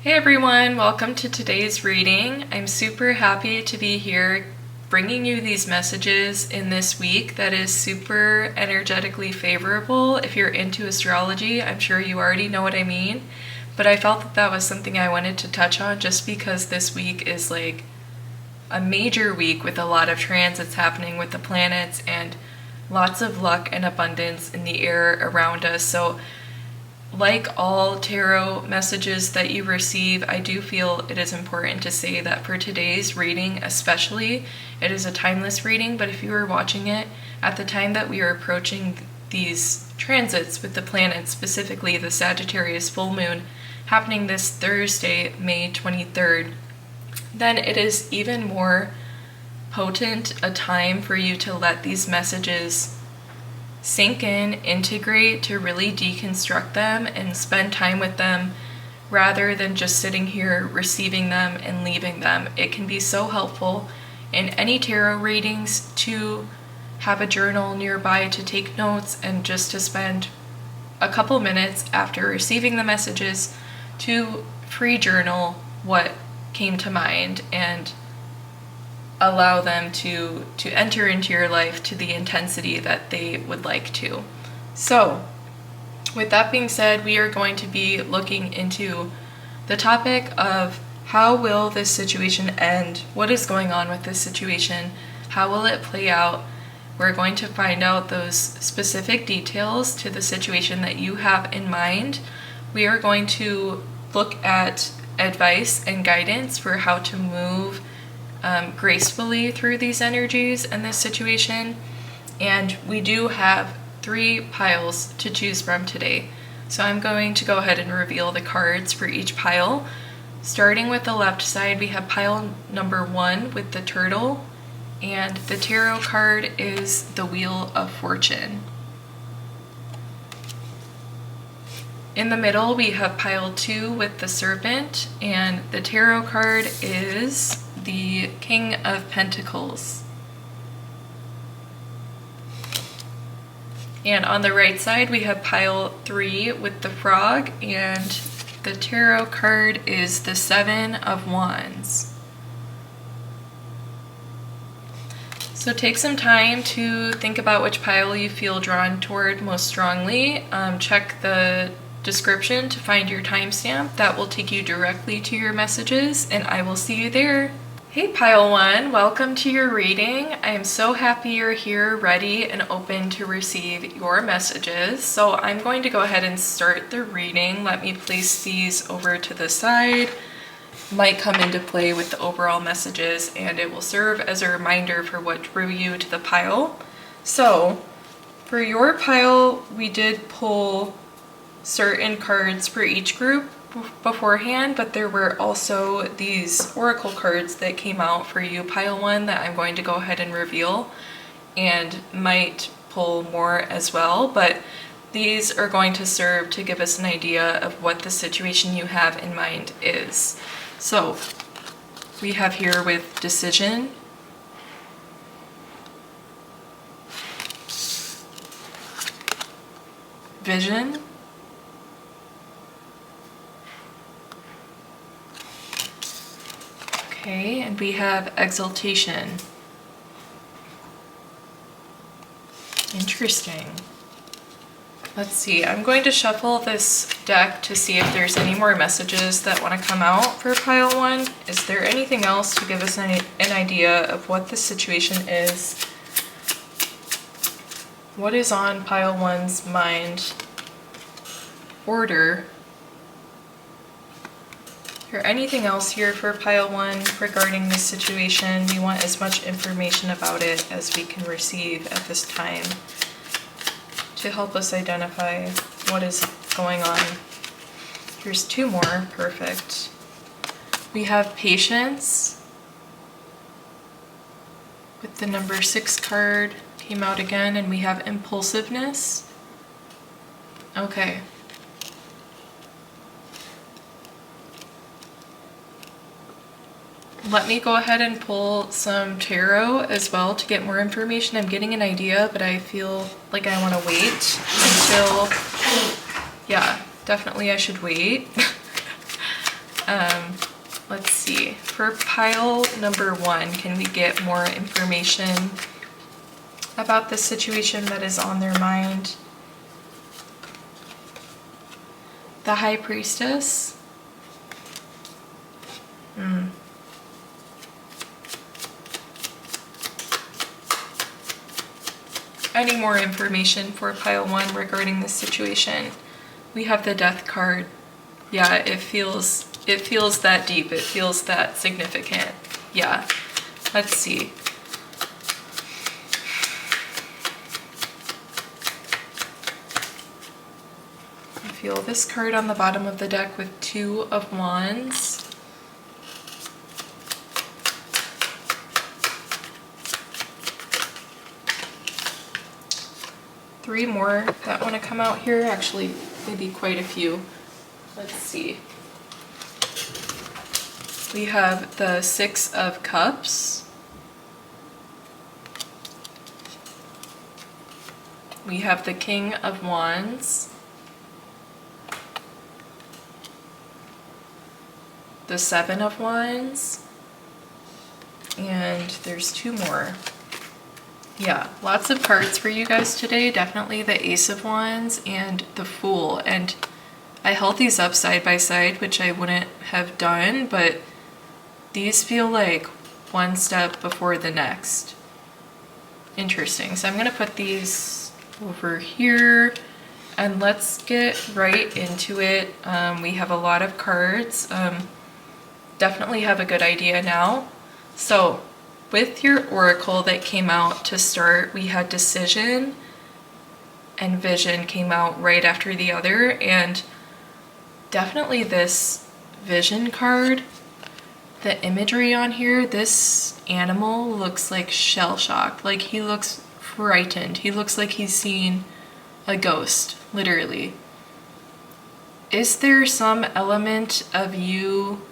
Hey everyone, welcome to today's reading. I'm super happy to be here bringing you these messages in this week that is super energetically favorable. If you're into astrology, I'm sure you already know what I mean, but I felt that was something I wanted to touch on just because this week is like a major week with a lot of transits happening with the planets and lots of luck and abundance in the air around us. So like all tarot messages that you receive, I do feel it is important to say that for today's reading especially, it is a timeless reading, but if you are watching it at the time that we are approaching these transits with the planets, specifically the Sagittarius full moon happening this Thursday, May 23rd, then it is even more potent a time for you to let these messages sink in, integrate, to really deconstruct them and spend time with them rather than just sitting here receiving them and leaving them. It can be so helpful in any tarot readings to have a journal nearby to take notes and just to spend a couple minutes after receiving the messages to free journal what came to mind and allow them to enter into your life to the intensity that they would like to. So, with that being said, we are going to be looking into the topic of how will this situation end? What is going on with this situation? How will it play out? We're going to find out those specific details to the situation that you have in mind. We are going to look at advice and guidance for how to move gracefully through these energies and this situation. And we do have 3 piles to choose from today. So I'm going to go ahead and reveal the cards for each pile. Starting with the left side, we have pile number 1 with the turtle, and the tarot card is the Wheel of Fortune. In the middle, we have pile 2 with the serpent, and the tarot card is the King of Pentacles. And on the right side, we have pile 3 with the frog, and the tarot card is the 7 of Wands. So take some time to think about which pile you feel drawn toward most strongly. Check the description to find your timestamp. That will take you directly to your messages, and I will see you there. Hey pile 1, welcome to your reading. I am so happy you're here, ready and open to receive your messages. So I'm going to go ahead and start the reading. Let me place these over to the side. Might come into play with the overall messages, and it will serve as a reminder for what drew you to the pile. So for your pile, we did pull certain cards for each group beforehand, but there were also these oracle cards that came out for you, pile 1, that I'm going to go ahead and reveal, and might pull more as well, but these are going to serve to give us an idea of what the situation you have in mind is. So we have here with decision, vision, okay, and we have exaltation. Interesting. Let's see, I'm going to shuffle this deck to see if there's any more messages that want to come out for pile 1. Is there anything else to give us an idea of what the situation is? What is on pile 1's mind? Order. Is there anything else here for pile 1 regarding this situation? We want as much information about it as we can receive at this time to help us identify what is going on. Here's 2 more, perfect. We have patience with the number 6 card, came out again, and we have impulsiveness. Okay. Let me go ahead and pull some tarot as well to get more information. I'm getting an idea, but I feel like I want to wait until, yeah, definitely I should wait. Let's see. For pile number 1, can we get more information about the situation that is on their mind? The High Priestess. Any more information for pile 1 regarding this situation? We have the Death card. Yeah, it feels that deep. It feels that significant. Yeah. Let's see. I feel this card on the bottom of the deck with 2 of Wands. Three more that want to come out here. Actually, maybe quite a few. Let's see. We have the 6 of Cups. We have the King of Wands. The 7 of Wands. And there's 2 more. Yeah, lots of cards for you guys today. Definitely the Ace of Wands and the Fool. And I held these up side by side, which I wouldn't have done, but these feel like one step before the next. Interesting. So I'm going to put these over here and let's get right into it. We have a lot of cards. Definitely have a good idea now. So with your oracle that came out to start, we had Decision and Vision came out right after the other, and definitely this Vision card, the imagery on here, this animal looks like shell-shocked, like he looks frightened. He looks like he's seen a ghost, literally. Is there some element of you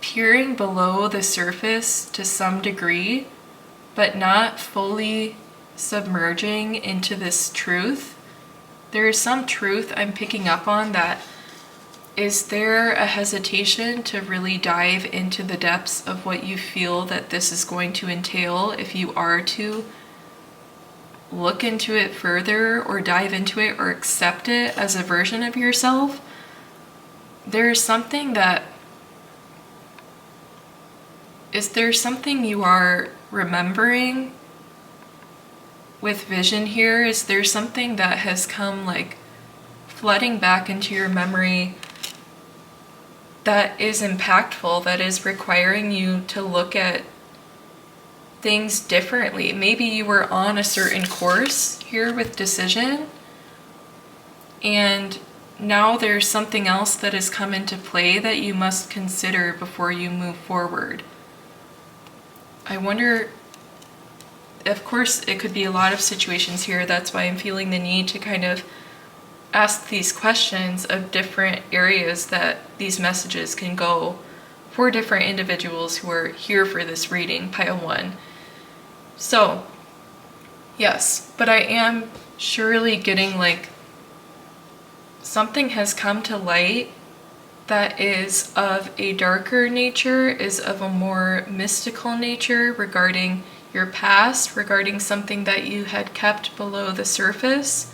peering below the surface to some degree, but not fully submerging into this truth? There is some truth I'm picking up on that. Is there a hesitation to really dive into the depths of what you feel that this is going to entail if you are to look into it further or dive into it or accept it as a version of yourself? There's something that... Is there something you are remembering with Vision here? Is there something that has come like flooding back into your memory that is impactful, that is requiring you to look at things differently? Maybe you were on a certain course here with Decision, and now there's something else that has come into play that you must consider before you move forward. I wonder, of course, it could be a lot of situations here. That's why I'm feeling the need to kind of ask these questions of different areas that these messages can go for different individuals who are here for this reading, pile 1. So, yes, but I am surely getting like something has come to light that is of a darker nature, is of a more mystical nature regarding your past, regarding something that you had kept below the surface.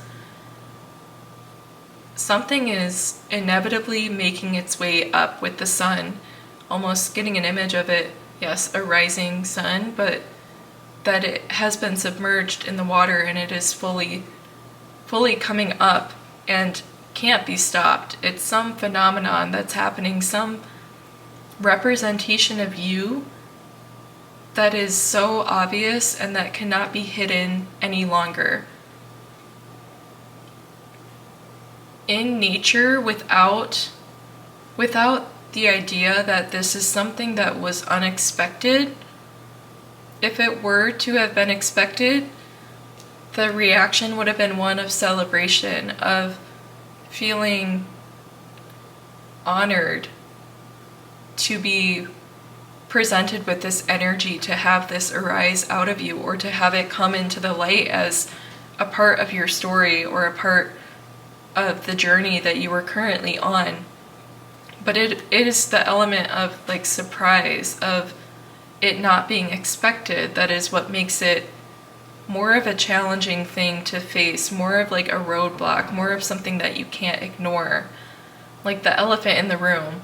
Something is inevitably making its way up with the sun, almost getting an image of it, yes, a rising sun, but that it has been submerged in the water and it is fully coming up and can't be stopped. It's some phenomenon that's happening, some representation of you that is so obvious and that cannot be hidden any longer. In nature, without the idea that this is something that was unexpected, if it were to have been expected, the reaction would have been one of celebration, of feeling honored to be presented with this energy, to have this arise out of you, or to have it come into the light as a part of your story or a part of the journey that you are currently on. But it is the element of like surprise, of it not being expected, that is what makes it more of a challenging thing to face, more of like a roadblock, more of something that you can't ignore, like the elephant in the room.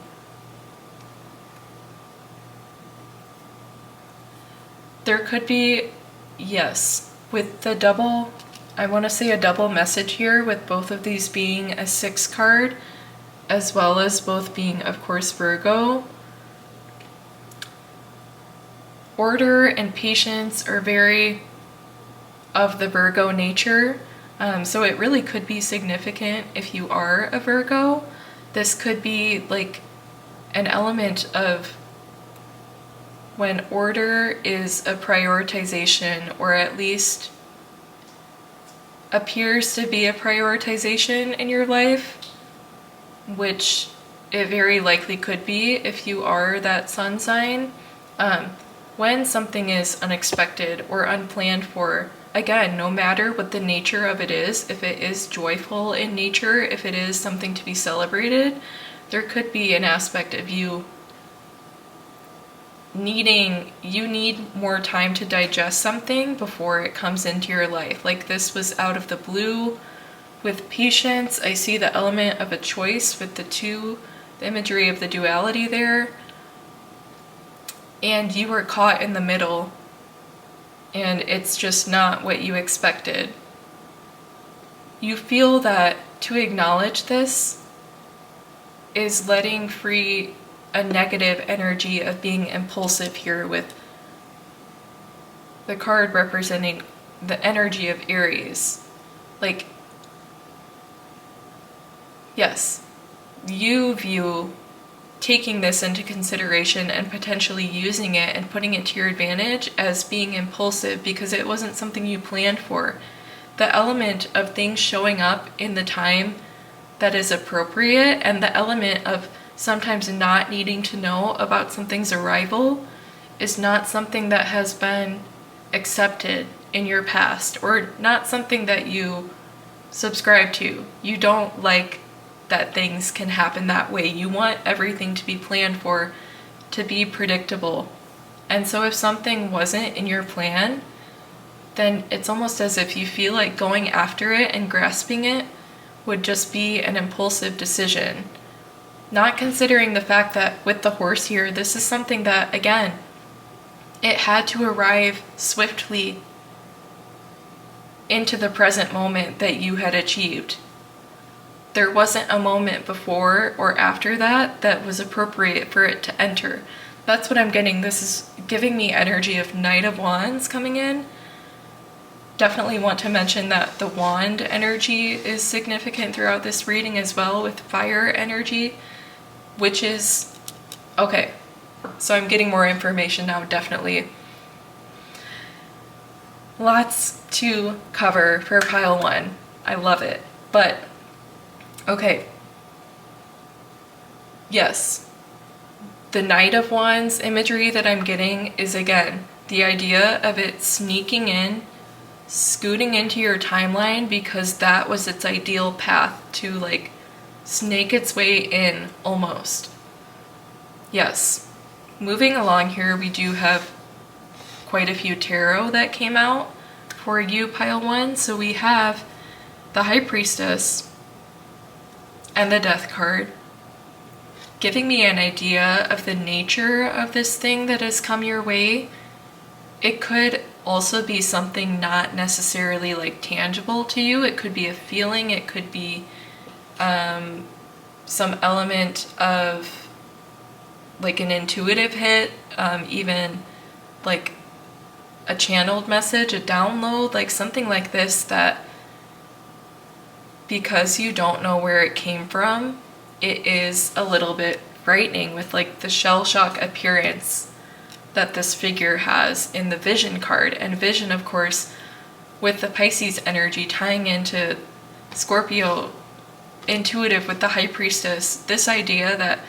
There could be, yes, with the double, I want to say a double message here with both of these being a 6 card, as well as both being, of course, Virgo. Order and patience are very of the Virgo nature, so it really could be significant if you are a Virgo. This could be like an element of when order is a prioritization, or at least appears to be a prioritization in your life, which it very likely could be if you are that sun sign. When something is unexpected or unplanned for, again, no matter what the nature of it is, if it is joyful in nature, if it is something to be celebrated, there could be an aspect of you need more time to digest something before it comes into your life. Like this was out of the blue. With patience, I see the element of a choice with the imagery of the duality there. And you were caught in the middle, and it's just not what you expected. You feel that to acknowledge this is letting free a negative energy of being impulsive here, with the card representing the energy of Aries. Like, yes, you view taking this into consideration and potentially using it and putting it to your advantage as being impulsive because it wasn't something you planned for. The element of things showing up in the time that is appropriate, and the element of sometimes not needing to know about something's arrival, is not something that has been accepted in your past, or not something that you subscribe to. You don't like that things can happen that way. You want everything to be planned for, to be predictable. And so if something wasn't in your plan, then it's almost as if you feel like going after it and grasping it would just be an impulsive decision. Not considering the fact that with the horse here, this is something that, again, it had to arrive swiftly into the present moment that you had achieved. There wasn't a moment before or after that was appropriate for it to enter. That's what I'm getting. This is giving me energy of Knight of Wands coming in. Definitely want to mention that the wand energy is significant throughout this reading as well, with fire energy, which is okay. So I'm getting more information now, definitely. Lots to cover for pile 1. I love it. But okay, yes, the Knight of Wands imagery that I'm getting is, again, the idea of it sneaking in, scooting into your timeline because that was its ideal path to like snake its way in almost. Yes, moving along here, we do have quite a few tarot that came out for you, pile 1. So we have the High Priestess and the Death card, giving me an idea of the nature of this thing that has come your way. It could also be something not necessarily like tangible to you. It could be a feeling, it could be some element of like an intuitive hit, even like a channeled message, a download, like something like this, that because you don't know where it came from, it is a little bit frightening with like the shell shock appearance that this figure has in the Vision card. And Vision, of course, with the Pisces energy tying into Scorpio intuitive with the High Priestess, this idea that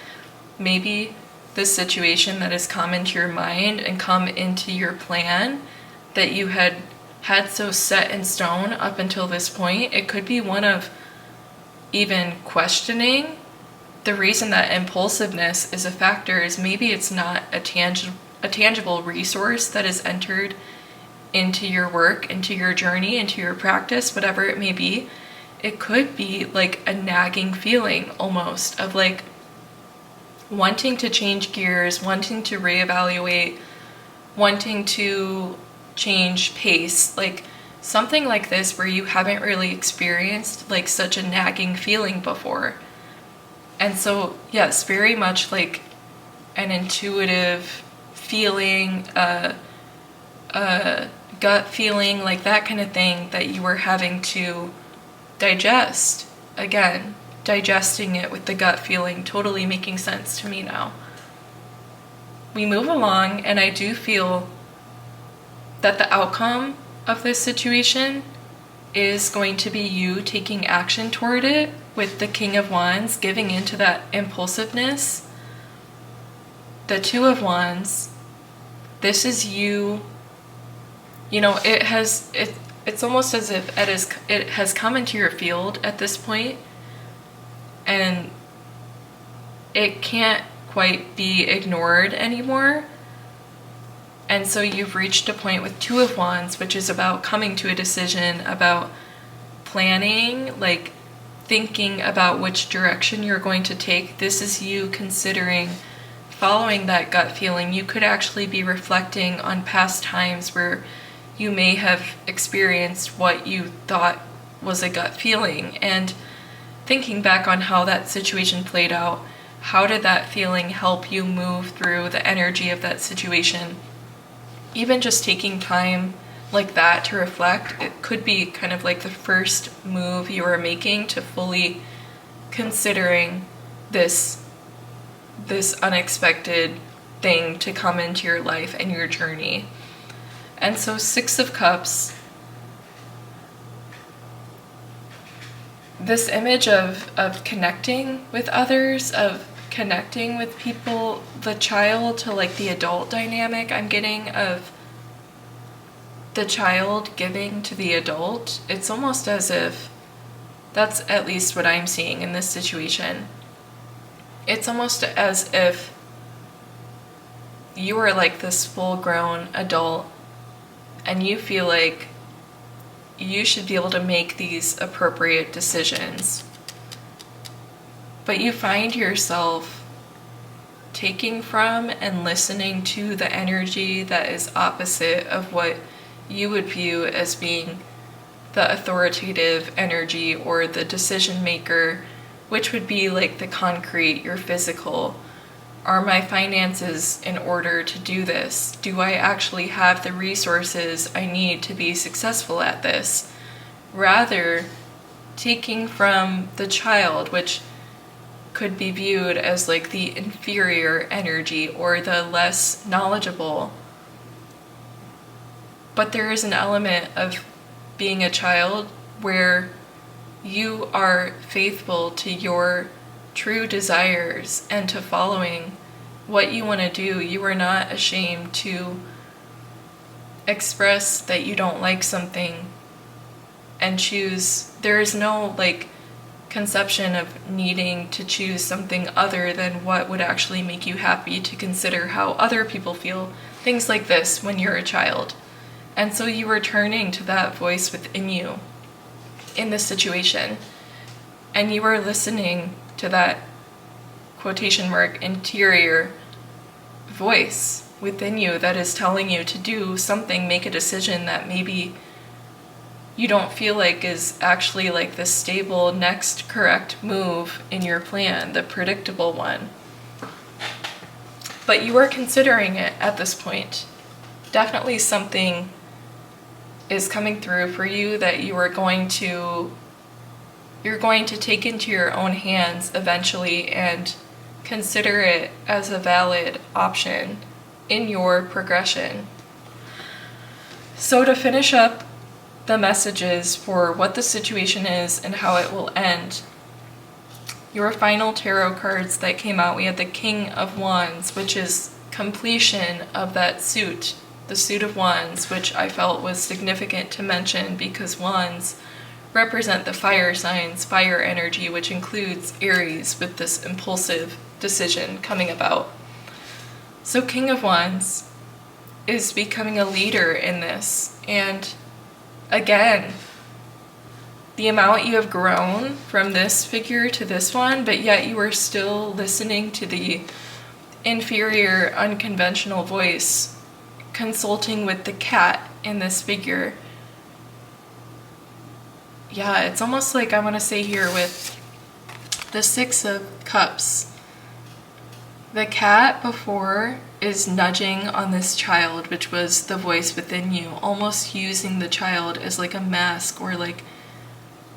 maybe this situation that has come into your mind and come into your plan that you had so set in stone up until this point, it could be one of even questioning, the reason that impulsiveness is a factor is maybe it's not a tangible resource that is entered into your work, into your journey, into your practice, whatever it may be. It could be like a nagging feeling almost of like wanting to change gears, wanting to reevaluate, wanting to change pace, like something like this where you haven't really experienced like such a nagging feeling before. And so, yes, very much like an intuitive feeling, a gut feeling, like that kind of thing that you were having to digest. Again, digesting it with the gut feeling, totally making sense to me now. We move along, and I do feel that the outcome of this situation is going to be you taking action toward it with the King of Wands, giving into that impulsiveness. The Two of Wands, this is you, it's almost as if it has come into your field at this point, and it can't quite be ignored anymore. And so you've reached a point with Two of Wands, which is about coming to a decision, about planning, like thinking about which direction you're going to take. This is you considering following that gut feeling. You could actually be reflecting on past times where you may have experienced what you thought was a gut feeling, and thinking back on how that situation played out. How did that feeling help you move through the energy of that situation? Even just taking time like that to reflect, it could be kind of like the first move you are making to fully considering this unexpected thing to come into your life and your journey. And so Six of Cups, this image of connecting with others, of connecting with people, the child to like the adult dynamic I'm getting of the child giving to the adult. It's almost as if that's at least what I'm seeing in this situation. It's almost as if you are like this full-grown adult and you feel like you should be able to make these appropriate decisions. But you find yourself taking from and listening to the energy that is opposite of what you would view as being the authoritative energy or the decision maker, which would be like the concrete, your physical. Are my finances in order to do this? Do I actually have the resources I need to be successful at this? Rather, taking from the child, which could be viewed as like the inferior energy or the less knowledgeable. But there is an element of being a child where you are faithful to your true desires and to following what you want to do. You are not ashamed to express that you don't like something and choose. There is no like conception of needing to choose something other than what would actually make you happy, to consider how other people feel, things like this when you're a child. And so you are turning to that voice within you in this situation, and you are listening to that quotation mark interior voice within you that is telling you to do something, make a decision that maybe you don't feel like is actually like the stable next correct move in your plan, the predictable one. But you are considering it at this point. Definitely something is coming through for you that you're going to take into your own hands eventually and consider it as a valid option in your progression. So to finish up the messages for what the situation is and how it will end, your final tarot cards that came out, we had the King of Wands, which is completion of that suit, the Suit of Wands, which I felt was significant to mention because wands represent the fire signs, fire energy, which includes Aries with this impulsive decision coming about. So King of Wands is becoming a leader in this. And again, the amount you have grown from this figure to this one, but yet you are still listening to the inferior, unconventional voice, consulting with the cat in this figure. Yeah, it's almost like I want to say here with the Six of Cups. The cat before is nudging on this child, which was the voice within you, almost using the child as like a mask or like,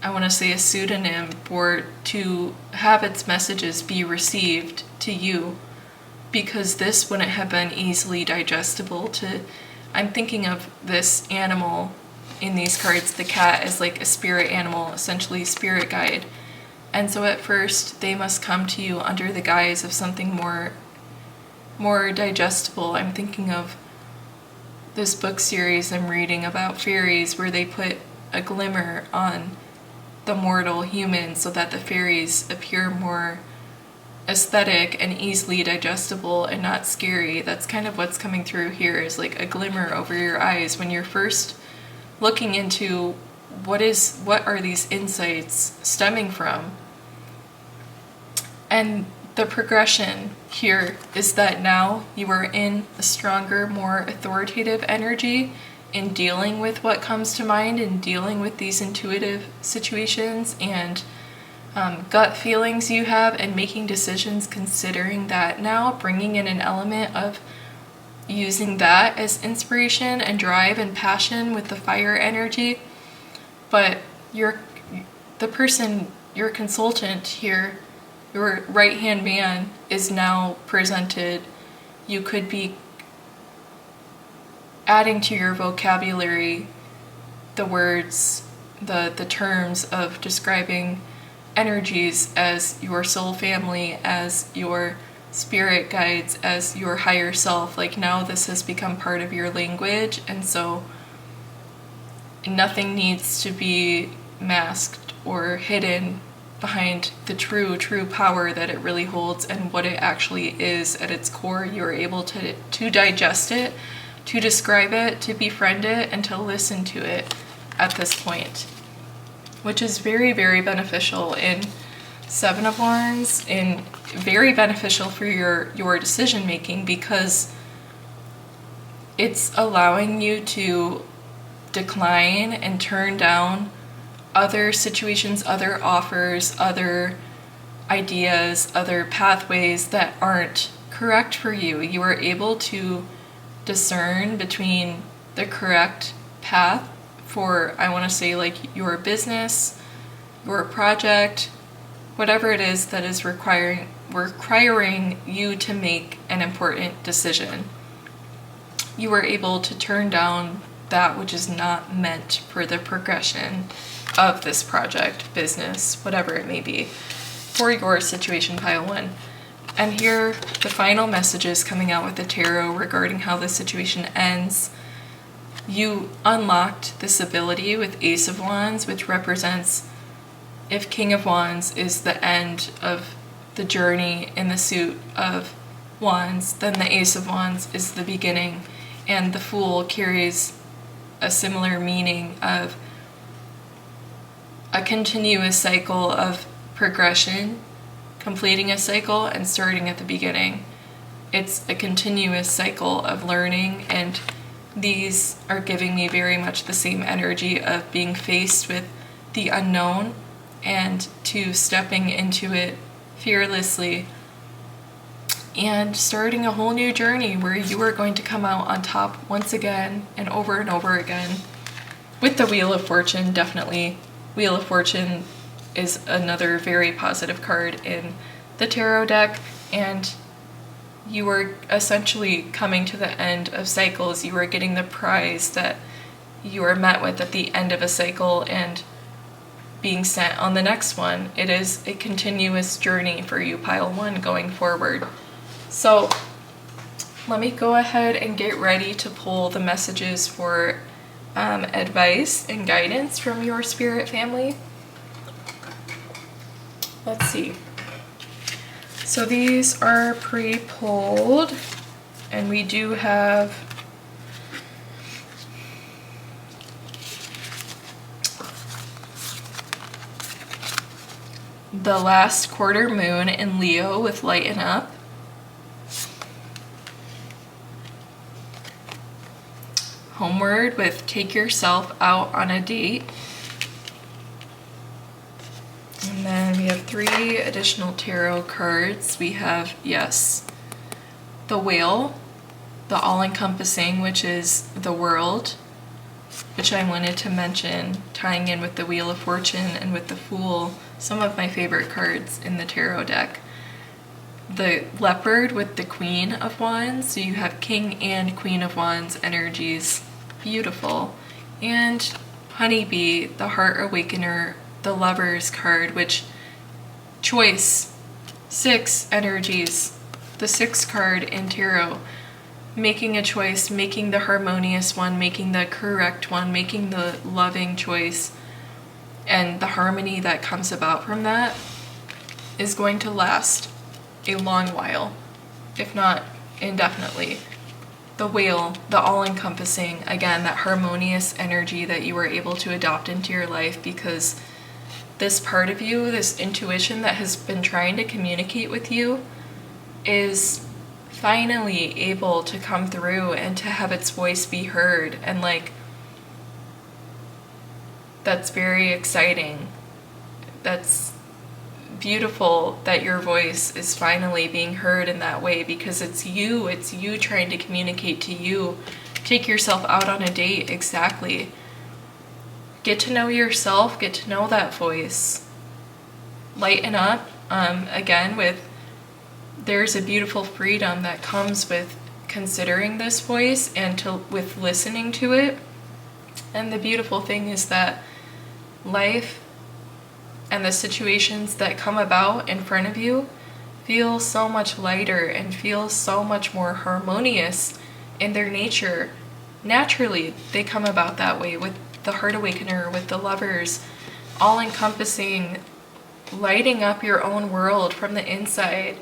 I want to say a pseudonym for to have its messages be received to you, because this wouldn't have been easily digestible to, I'm thinking of this animal in these cards, the cat, as like a spirit animal, essentially spirit guide. And so at first they must come to you under the guise of something more digestible. I'm thinking of this book series I'm reading about fairies where they put a glimmer on the mortal human so that the fairies appear more aesthetic and easily digestible and not scary. That's kind of what's coming through here, is like a glimmer over your eyes when you're first looking into what are these insights stemming from. And the progression here is that now you are in a stronger, more authoritative energy in dealing with what comes to mind and dealing with these intuitive situations and gut feelings you have, and making decisions considering that now, bringing in an element of using that as inspiration and drive and passion with the fire energy. But your consultant here, your right-hand man, is now presented. You could be adding to your vocabulary the words, the terms of describing energies as your soul family, as your spirit guides, as your higher self. Like now this has become part of your language, and so nothing needs to be masked or hidden behind the true power that it really holds and what it actually is at its core. You're able to digest it, to describe it, to befriend it, and to listen to it at this point, which is very, very beneficial in Seven of Wands, and very beneficial for your decision making, because it's allowing you to decline and turn down other situations, other offers, other ideas, other pathways that aren't correct for you. You are able to discern between the correct path for, I want to say, like your business, your project, whatever it is that is requiring you to make an important decision. You are able to turn down that which is not meant for the progression of this project, business, whatever it may be, for your situation, pile one. And here, the final messages coming out with the tarot regarding how the situation ends. You unlocked this ability with Ace of Wands, which represents, if King of Wands is the end of the journey in the suit of Wands, then the Ace of Wands is the beginning, and the Fool carries a similar meaning of a continuous cycle of progression, completing a cycle and starting at the beginning. It's a continuous cycle of learning, and these are giving me very much the same energy of being faced with the unknown and to stepping into it fearlessly and starting a whole new journey where you are going to come out on top once again and over again. With the Wheel of Fortune, definitely. Wheel of Fortune is another very positive card in the tarot deck, and you are essentially coming to the end of cycles. You are getting the prize that you are met with at the end of a cycle and being sent on the next one. It is a continuous journey for you, pile one, going forward. So let me go ahead and get ready to pull the messages for advice and guidance from your spirit family. Let's see. So these are pre-pulled, and we do have the last quarter moon in Leo with Lighten Up. Homeward with Take Yourself Out on a Date. And then we have 3 additional tarot cards. We have, yes, the Whale, the All-Encompassing, which is the World, which I wanted to mention, tying in with the Wheel of Fortune and with the Fool, some of my favorite cards in the tarot deck. The Leopard with the Queen of Wands, so you have King and Queen of Wands energies. Beautiful. And Honeybee, the Heart Awakener, the Lovers card, which choice, 6 energies, the 6th card in tarot, making a choice, making the harmonious one, making the correct one, making the loving choice, and the harmony that comes about from that is going to last a long while, if not indefinitely. The Whale, the all-encompassing, again, that harmonious energy that you were able to adopt into your life because this part of you, this intuition that has been trying to communicate with you, is finally able to come through and to have its voice be heard. And like, that's very exciting. That's beautiful that your voice is finally being heard in that way, because it's you trying to communicate to you. Take yourself out on a date, exactly. Get to know yourself, get to know that voice. Lighten up, again, there's a beautiful freedom that comes with considering this voice and with listening to it. And the beautiful thing is that life and the situations that come about in front of you feel so much lighter and feel so much more harmonious in their nature. Naturally, they come about that way with the Heart Awakener, with the Lovers, all-encompassing, lighting up your own world from the inside,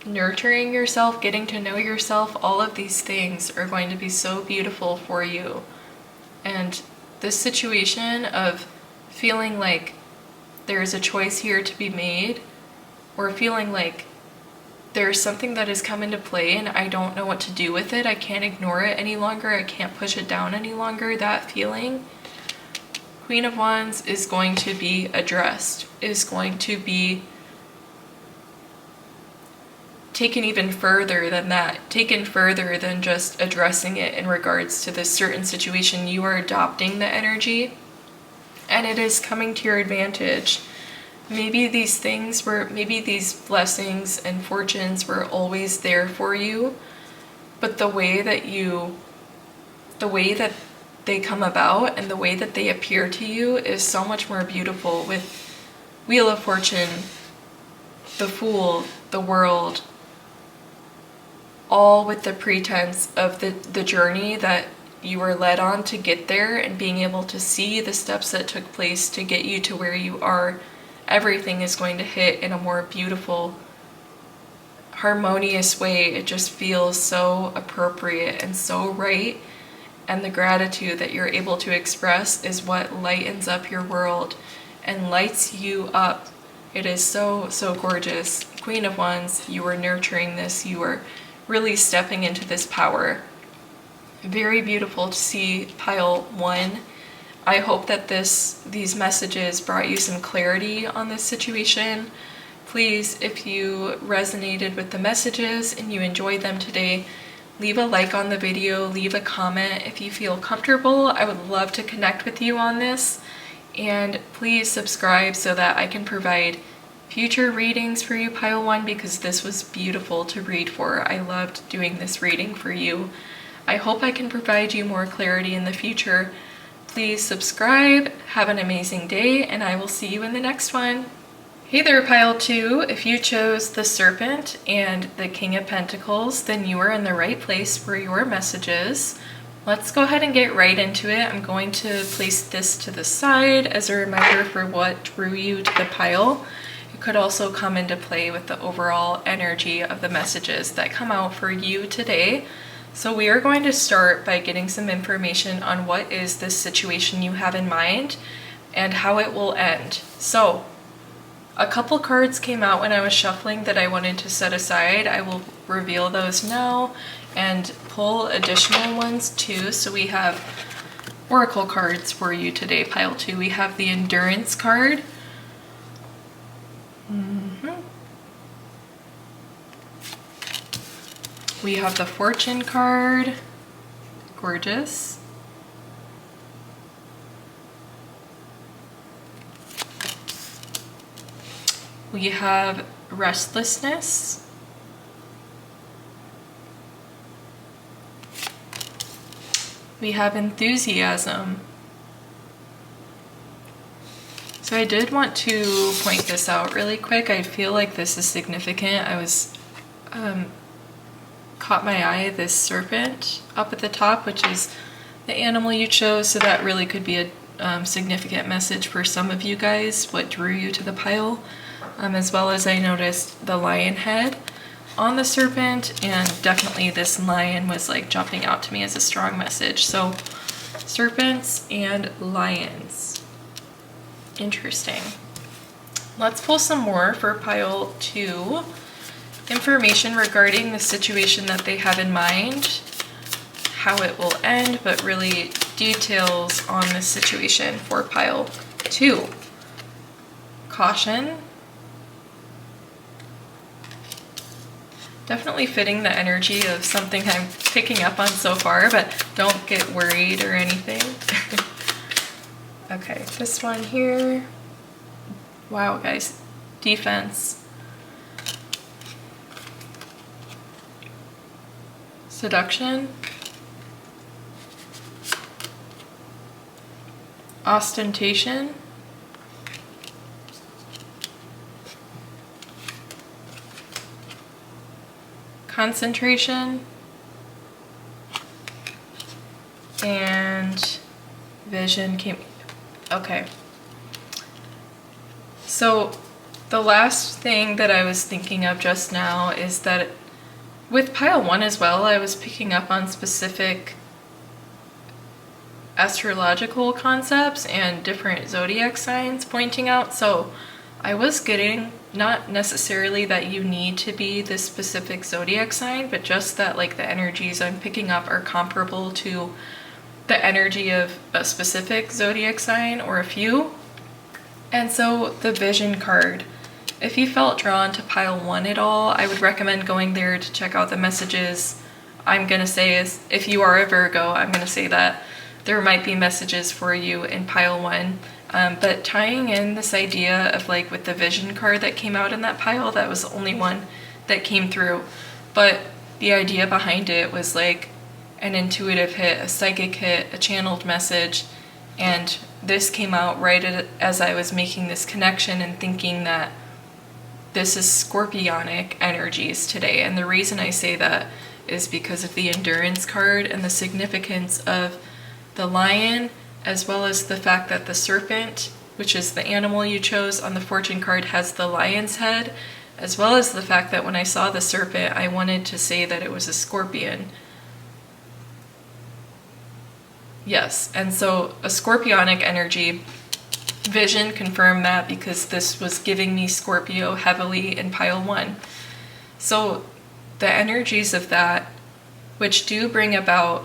nurturing yourself, getting to know yourself. All of these things are going to be so beautiful for you. And this situation of feeling like there's a choice here to be made, or feeling like there's something that has come into play and I don't know what to do with it, I can't ignore it any longer, I can't push it down any longer, that feeling, Queen of Wands is going to be addressed, is going to be taken even further than that, taken further than just addressing it in regards to this certain situation. You are adopting the energy and it is coming to your advantage. Maybe these blessings and fortunes were always there for you, but the way that they come about and the way that they appear to you is so much more beautiful, with Wheel of Fortune, the Fool, the World, all with the pretense of the journey that you were led on to get there, and being able to see the steps that took place to get you to where you are. Everything is going to hit in a more beautiful, harmonious way. It just feels so appropriate and so right. And the gratitude that you're able to express is what lightens up your world and lights you up. It is so, so gorgeous. Queen of Wands, you are nurturing this. You are really stepping into this power. Very beautiful to see, pile 1. I hope that these messages brought you some clarity on this situation. Please, if you resonated with the messages and you enjoyed them today, leave a like on the video, leave a comment if you feel comfortable. I would love to connect with you on this. And please subscribe so that I can provide future readings for you, pile 1, because this was beautiful to read for. I loved doing this reading for you. I hope I can provide you more clarity in the future. Please subscribe, have an amazing day, and I will see you in the next one. Hey there, pile 2. If you chose the Serpent and the King of Pentacles, then you are in the right place for your messages. Let's go ahead and get right into it. I'm going to place this to the side as a reminder for what drew you to the pile. It could also come into play with the overall energy of the messages that come out for you today. So we are going to start by getting some information on what is this situation you have in mind and how it will end. So a couple cards came out when I was shuffling that I wanted to set aside. I will reveal those now and pull additional ones too. So we have oracle cards for you today, pile 2. We have the endurance card. We have the fortune card. Gorgeous. We have restlessness. We have enthusiasm. So I did want to point this out really quick. I feel like this is significant. I was caught my eye this serpent up at the top, which is the animal you chose. So that really could be a significant message for some of you guys, what drew you to the pile. As well as I noticed the lion head on the serpent, and definitely this lion was like jumping out to me as a strong message. So serpents and lions. Interesting. Let's pull some more for pile 2. Information regarding the situation that they have in mind, how it will end, but really details on the situation for pile 2. Caution. Definitely fitting the energy of something I'm picking up on so far, but don't get worried or anything. Okay, this one here. Wow, guys. Defense. Seduction. Ostentation. Concentration, and vision came. Okay. So the last thing that I was thinking of just now is that with pile 1 as well, I was picking up on specific astrological concepts and different zodiac signs pointing out. So I was getting not necessarily that you need to be this specific zodiac sign, but just that like the energies I'm picking up are comparable to the energy of a specific zodiac sign or a few. And so the vision card, if you felt drawn to pile 1 at all, I would recommend going there to check out the messages. I'm gonna say is, if you are a Virgo, I'm gonna say that there might be messages for you in pile 1. But tying in this idea of like with the vision card that came out in that pile, that was the only one that came through. But the idea behind it was like an intuitive hit, a psychic hit, a channeled message. And this came out right as I was making this connection and thinking that this is scorpionic energies today. And the reason I say that is because of the endurance card and the significance of the lion, as well as the fact that the serpent, which is the animal you chose on the fortune card, has the lion's head, as well as the fact that when I saw the serpent, I wanted to say that it was a scorpion. Yes, and so a scorpionic energy, vision confirmed that because this was giving me Scorpio heavily in pile 1. So the energies of that, which do bring about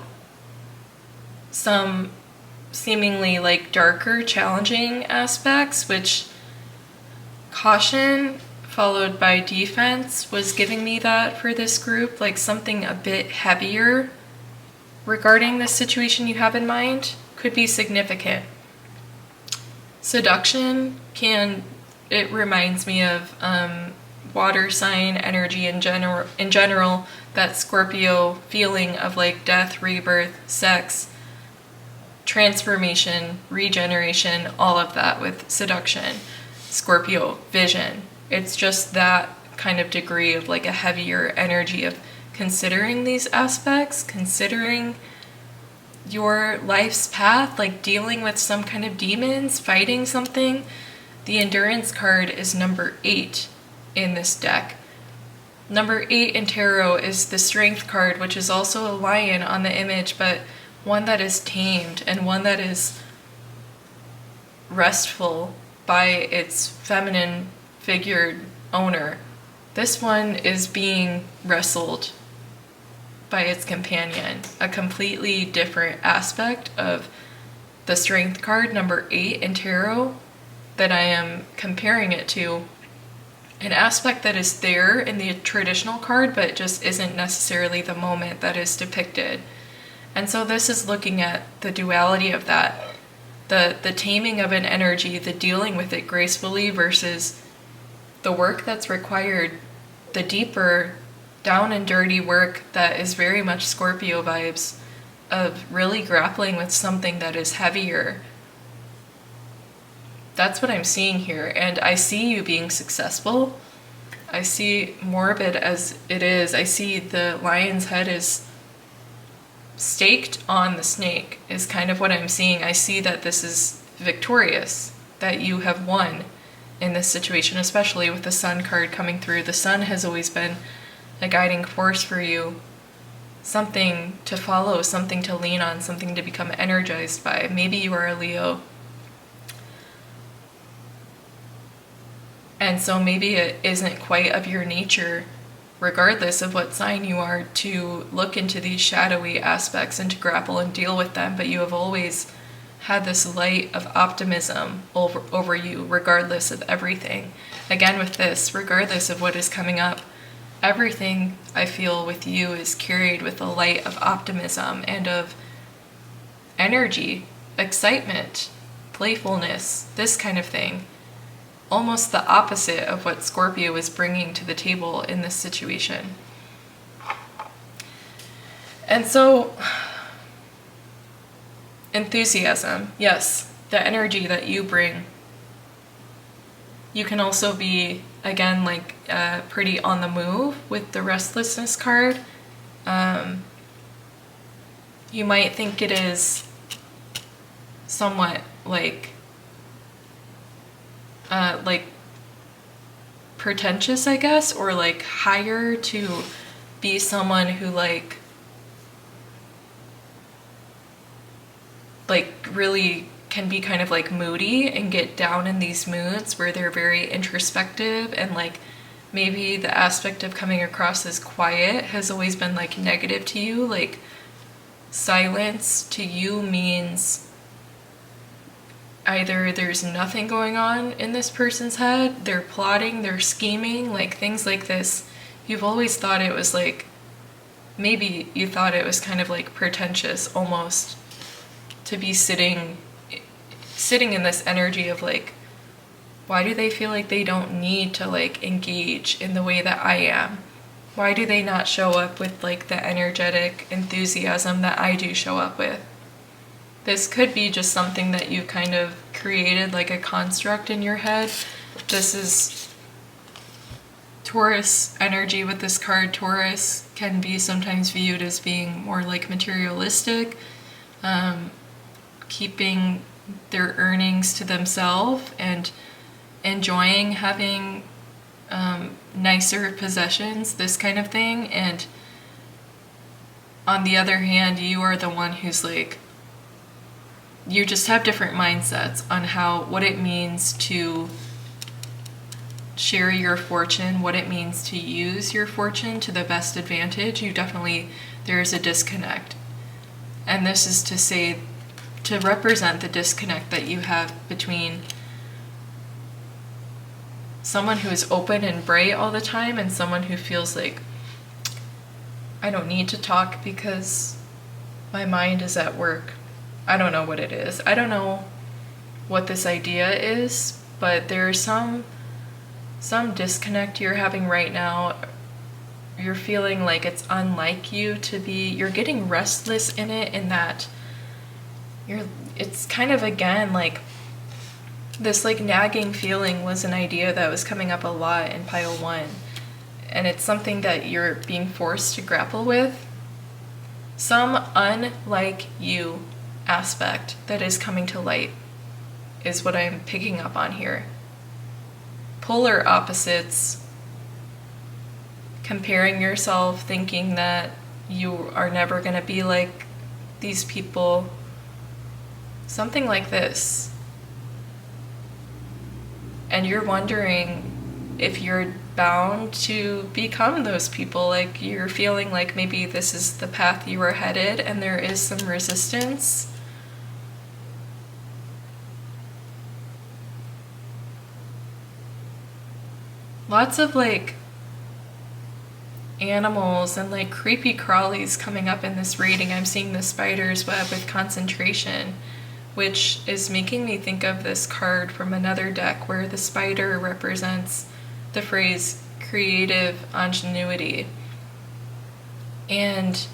some seemingly like darker, challenging aspects, which caution followed by defense was giving me that for this group, like something a bit heavier regarding the situation you have in mind could be significant. Seduction it reminds me of water sign energy in general, that Scorpio feeling of like death, rebirth, sex, transformation, regeneration, all of that with seduction. Scorpio, vision. It's just that kind of degree of like a heavier energy of considering these aspects, considering your life's path, like dealing with some kind of demons, fighting something, the endurance card is number 8 in this deck. Number 8 in tarot is the strength card, which is also a lion on the image, but one that is tamed and one that is restful by its feminine figured owner. This one is being wrestled by its companion, a completely different aspect of the strength card, number 8 in tarot, that I am comparing it to. An aspect that is there in the traditional card, but just isn't necessarily the moment that is depicted. And so this is looking at the duality of that, the taming of an energy, the dealing with it gracefully versus the work that's required, the deeper, down and dirty work that is very much Scorpio vibes, of really grappling with something that is heavier. That's what I'm seeing here, and I see you being successful. I see morbid as it is. I see the lion's head is staked on the snake, is kind of what I'm seeing. I see that this is victorious, that you have won in this situation, especially with the sun card coming through. The sun has always been a guiding force for you, something to follow, something to lean on, something to become energized by. Maybe you are a Leo. And so maybe it isn't quite of your nature, regardless of what sign you are, to look into these shadowy aspects and to grapple and deal with them, but you have always had this light of optimism over you, regardless of everything. Again, with this, regardless of what is coming up, everything I feel with you is carried with a light of optimism and of energy, excitement, playfulness, this kind of thing. Almost the opposite of what Scorpio is bringing to the table in this situation. And so, enthusiasm, yes, the energy that you bring. You can also be, again, like pretty on the move with the restlessness card. You might think it is somewhat like pretentious, I guess, or like higher to be someone who like really can be kind of like moody and get down in these moods where they're very introspective, and like maybe the aspect of coming across as quiet has always been like negative to you. Like silence to you means either there's nothing going on in this person's head, they're plotting, they're scheming, like things like this. You've always thought it was like, maybe you thought it was kind of like pretentious almost to be sitting in this energy of like, why do they feel like they don't need to like engage in the way that I am? Why do they not show up with like the energetic enthusiasm that I do show up with? This could be just something that you kind of created, like a construct in your head. This is Taurus energy with this card. Taurus can be sometimes viewed as being more like materialistic, keeping their earnings to themselves and enjoying having nicer possessions, this kind of thing. And on the other hand, you are the one who's like, you just have different mindsets on what it means to share your fortune, what it means to use your fortune to the best advantage. There is a disconnect. And this is to represent the disconnect that you have between someone who is open and bright all the time and someone who feels like, I don't need to talk because my mind is at work. I don't know what it is. I don't know what this idea is, but there's some disconnect you're having right now. You're feeling like it's unlike you to be, you're getting restless in it, in that it's kind of, again, like this like nagging feeling was an idea that was coming up a lot in pile 1. And it's something that you're being forced to grapple with. Some unlike you aspect that is coming to light is what I'm picking up on here. Polar opposites, comparing yourself, thinking that you are never going to be like these people, something like this. And you're wondering if you're bound to become those people. Like, you're feeling like maybe this is the path you are headed and there is some resistance. Lots of like animals and like creepy crawlies coming up in this reading. I'm seeing the spider's web with concentration, which is making me think of this card from another deck where the spider represents the phrase creative ingenuity. And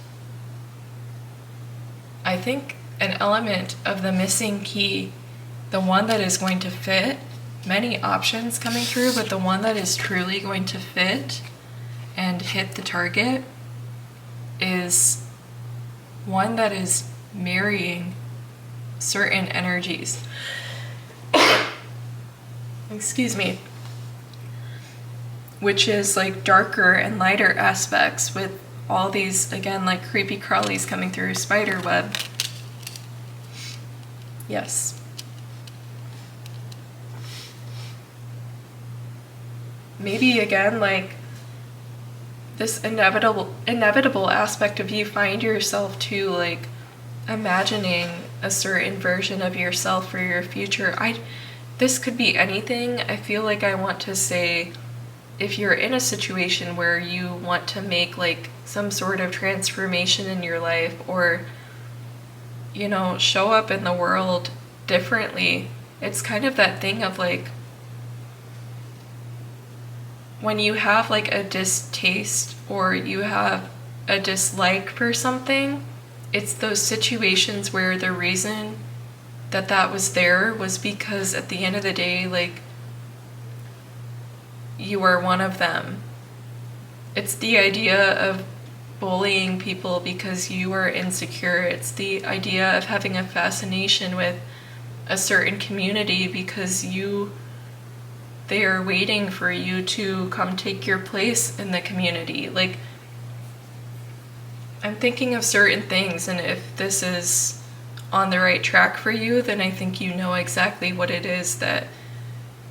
I think an element of the missing key, the one that is going to fit, many options coming through, but the one that is truly going to fit and hit the target is one that is marrying certain energies. Excuse me. Which is like darker and lighter aspects with all these, again, like creepy crawlies coming through spider web. Yes. Maybe again, like this inevitable aspect of you find yourself too, like imagining a certain version of yourself for your future. This could be anything. I feel like I want to say, if you're in a situation where you want to make like some sort of transformation in your life, or, you know, show up in the world differently, it's kind of that thing of like, when you have like a distaste or you have a dislike for something, it's those situations where the reason that that was there was because at the end of the day, like, you are one of them. It's the idea of bullying people because you are insecure. It's the idea of having a fascination with a certain community because they are waiting for you to come take your place in the community. Like, I'm thinking of certain things, and if this is on the right track for you, then I think you know exactly what it is that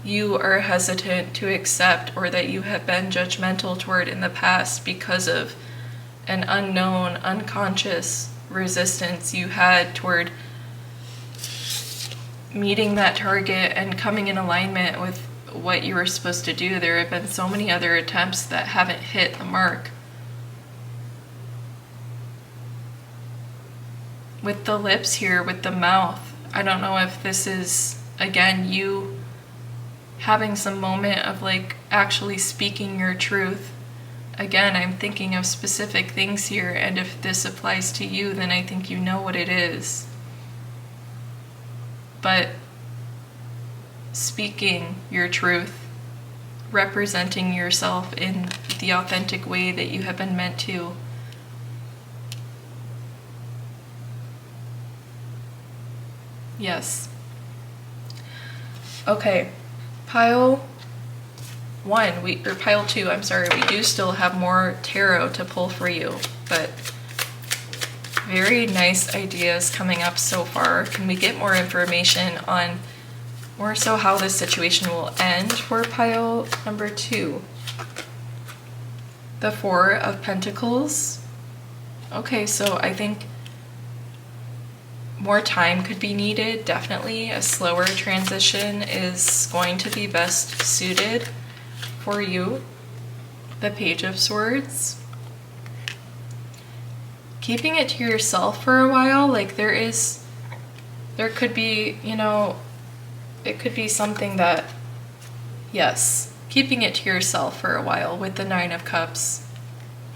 you are hesitant to accept, or that you have been judgmental toward in the past because of an unknown, unconscious resistance you had toward meeting that target and coming in alignment with what you were supposed to do. There have been so many other attempts that haven't hit the mark. With the lips here, with the mouth, I don't know if this is, again, you having some moment of like actually speaking your truth. Again, I'm thinking of specific things here, and if this applies to you, then I think you know what it is. But speaking your truth, representing yourself in the authentic way that you have been meant to. Yes. Okay. Pile 1, or pile 2, I'm sorry, we do still have more tarot to pull for you, but very nice ideas coming up so far. Can we get more information on more so how this situation will end for pile number 2? The 4 of Pentacles. Okay, so I think more time could be needed. Definitely a slower transition is going to be best suited for you. The Page of Swords. Keeping it to yourself for a while, like there could be, you know, it could be something that, yes, keeping it to yourself for a while with the 9 of Cups.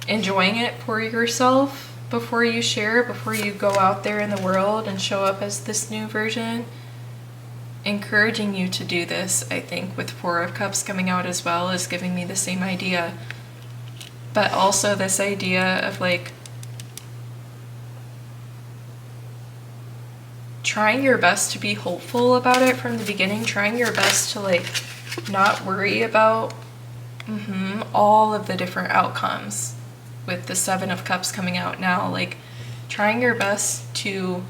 Enjoying it for yourself before you share, before you go out there in the world and show up as this new version. Encouraging you to do this, I think, with 4 of Cups coming out as well, is giving me the same idea. But also this idea of like trying your best to be hopeful about it from the beginning, trying your best to like not worry about all of the different outcomes. With the Seven of Cups coming out now, like trying your best to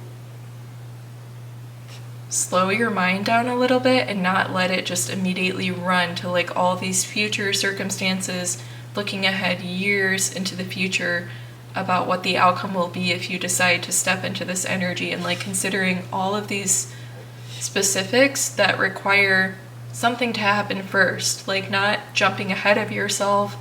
slow your mind down a little bit and not let it just immediately run to like all these future circumstances, looking ahead years into the future about what the outcome will be if you decide to step into this energy, and like considering all of these specifics that require something to happen first, like not jumping ahead of yourself,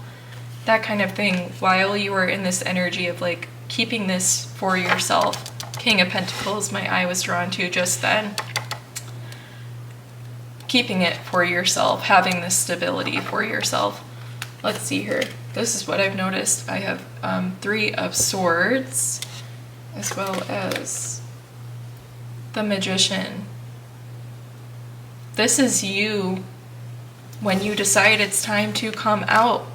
that kind of thing, while you are in this energy of like keeping this for yourself. King of Pentacles, my eye was drawn to just then. Keeping it for yourself, having this stability for yourself. Let's see here. This is what I've noticed. I have Three of Swords, as well as the Magician. This is you when you decide it's time to come out.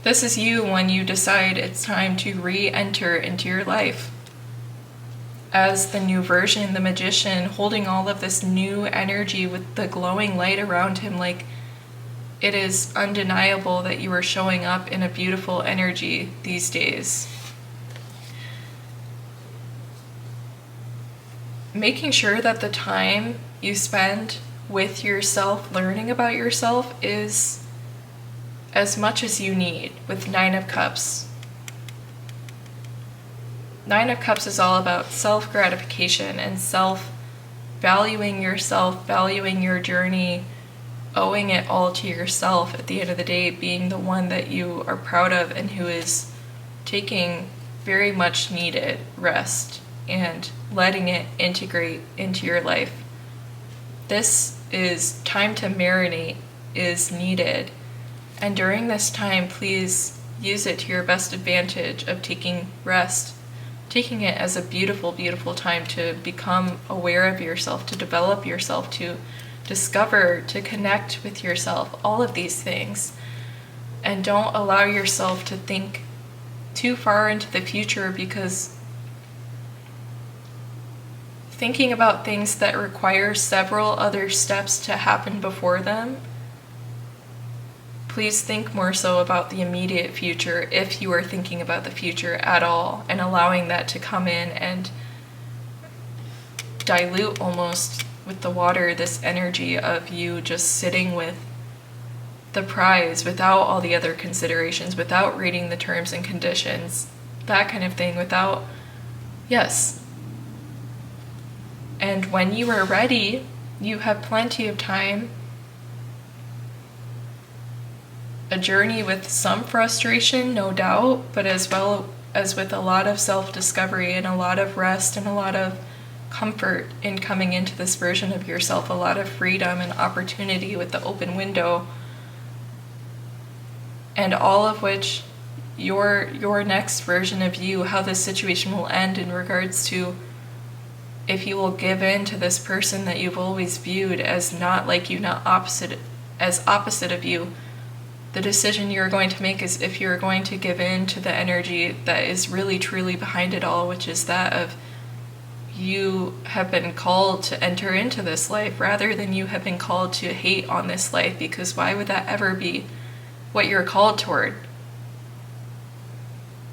This is you when you decide it's time to re-enter into your life. As the new version, the Magician, holding all of this new energy with the glowing light around him, like it is undeniable that you are showing up in a beautiful energy these days. Making sure that the time you spend with yourself, learning about yourself, is as much as you need with Nine of Cups. Nine of Cups is all about self-gratification and valuing yourself, valuing your journey, owing it all to yourself at the end of the day, being the one that you are proud of and who is taking very much needed rest and letting it integrate into your life. This is time to marinate is needed. And during this time, please use it to your best advantage of taking rest, taking it as a beautiful, beautiful time to become aware of yourself, to develop yourself, to discover, to connect with yourself, all of these things. And don't allow yourself to think too far into the future, because thinking about things that require several other steps to happen before them, please think more so about the immediate future, if you are thinking about the future at all, and allowing that to come in and dilute almost with the water this energy of you just sitting with the prize without all the other considerations, without reading the terms and conditions, that kind of thing, without, yes. And when you are ready, you have plenty of time. A journey with some frustration, no doubt, but as well as with a lot of self-discovery and a lot of rest and a lot of comfort in coming into this version of yourself, a lot of freedom and opportunity with the open window, and all of which your next version of you, how this situation will end in regards to if you will give in to this person that you've always viewed as not like you, not opposite, as opposite of you. The decision you're going to make is if you're going to give in to the energy that is really truly behind it all, which is that of you have been called to enter into this life rather than you have been called to hate on this life, because why would that ever be what you're called toward?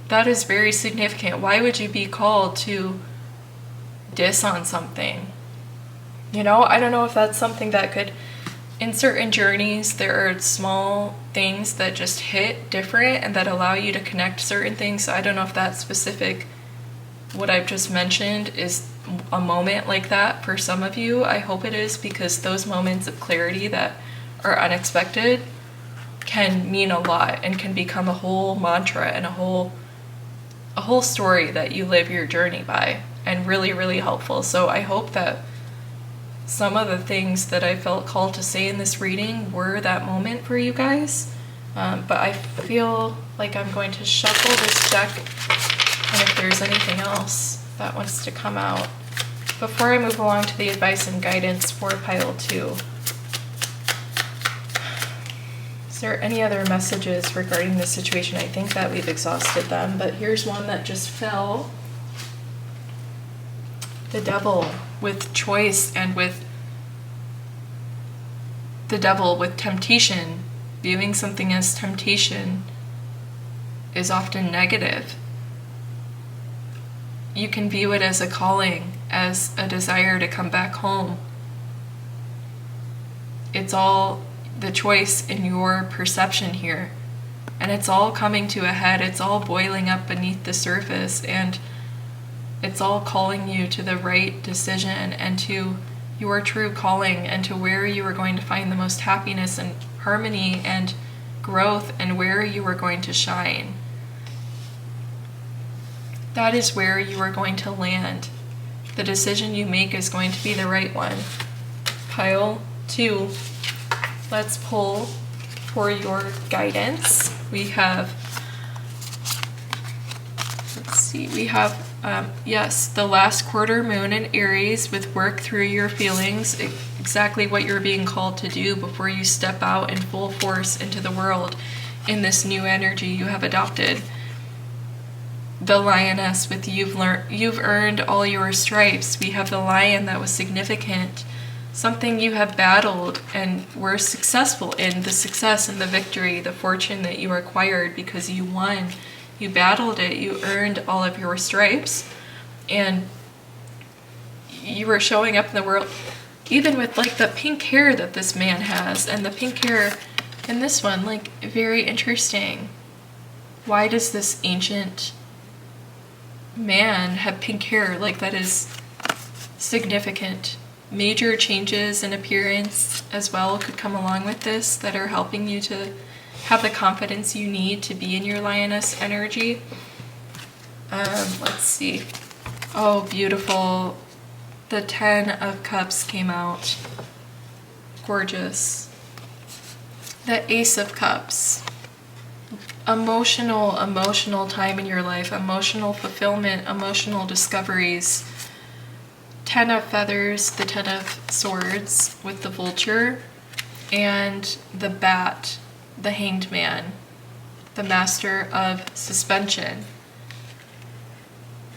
That is very significant. Why would you be called to diss on something? You know, I don't know if that's something that could, in certain journeys, there are small things that just hit different and that allow you to connect certain things. So I don't know if that specific, what I've just mentioned, is a moment like that for some of you. I hope it is, because those moments of clarity that are unexpected can mean a lot and can become a whole mantra and a whole story that you live your journey by, and really, really helpful. So I hope that some of the things that I felt called to say in this reading were that moment for you guys. But I feel like I'm going to shuffle this deck, and if there's anything else that wants to come out before I move along to the advice and guidance for pile 2. Is there any other messages regarding this situation? I think that we've exhausted them, but here's one that just fell. The Devil with choice, and with the Devil with temptation. Viewing something as temptation is often negative. You can view it as a calling, as a desire to come back home. It's all the choice in your perception here. And it's all coming to a head. It's all boiling up beneath the surface. And it's all calling you to the right decision and to your true calling, and to where you are going to find the most happiness and harmony and growth, and where you are going to shine. That is where you are going to land. The decision you make is going to be the right one. Pile 2. Let's pull for your guidance. We have, yes, the last quarter moon in Aries with work through your feelings, exactly what you're being called to do before you step out in full force into the world in this new energy you have adopted. The Lioness with you've earned all your stripes. We have the lion that was significant, something you have battled and were successful in, the success and the victory, the fortune that you acquired because you won. You battled it, you earned all of your stripes, and you were showing up in the world, even with like the pink hair that this man has, and the pink hair in this one, like, very interesting. Why does this ancient man have pink hair? Like, that is significant. Major changes in appearance as well could come along with this that are helping you to have the confidence you need to be in your lioness energy. Let's see. Oh, beautiful. The 10 of Cups came out. Gorgeous. The Ace of Cups. Emotional time in your life. Emotional fulfillment, emotional discoveries. 10 of Feathers, the 10 of Swords with the Vulture, and the Bat, the Hanged Man, the Master of Suspension.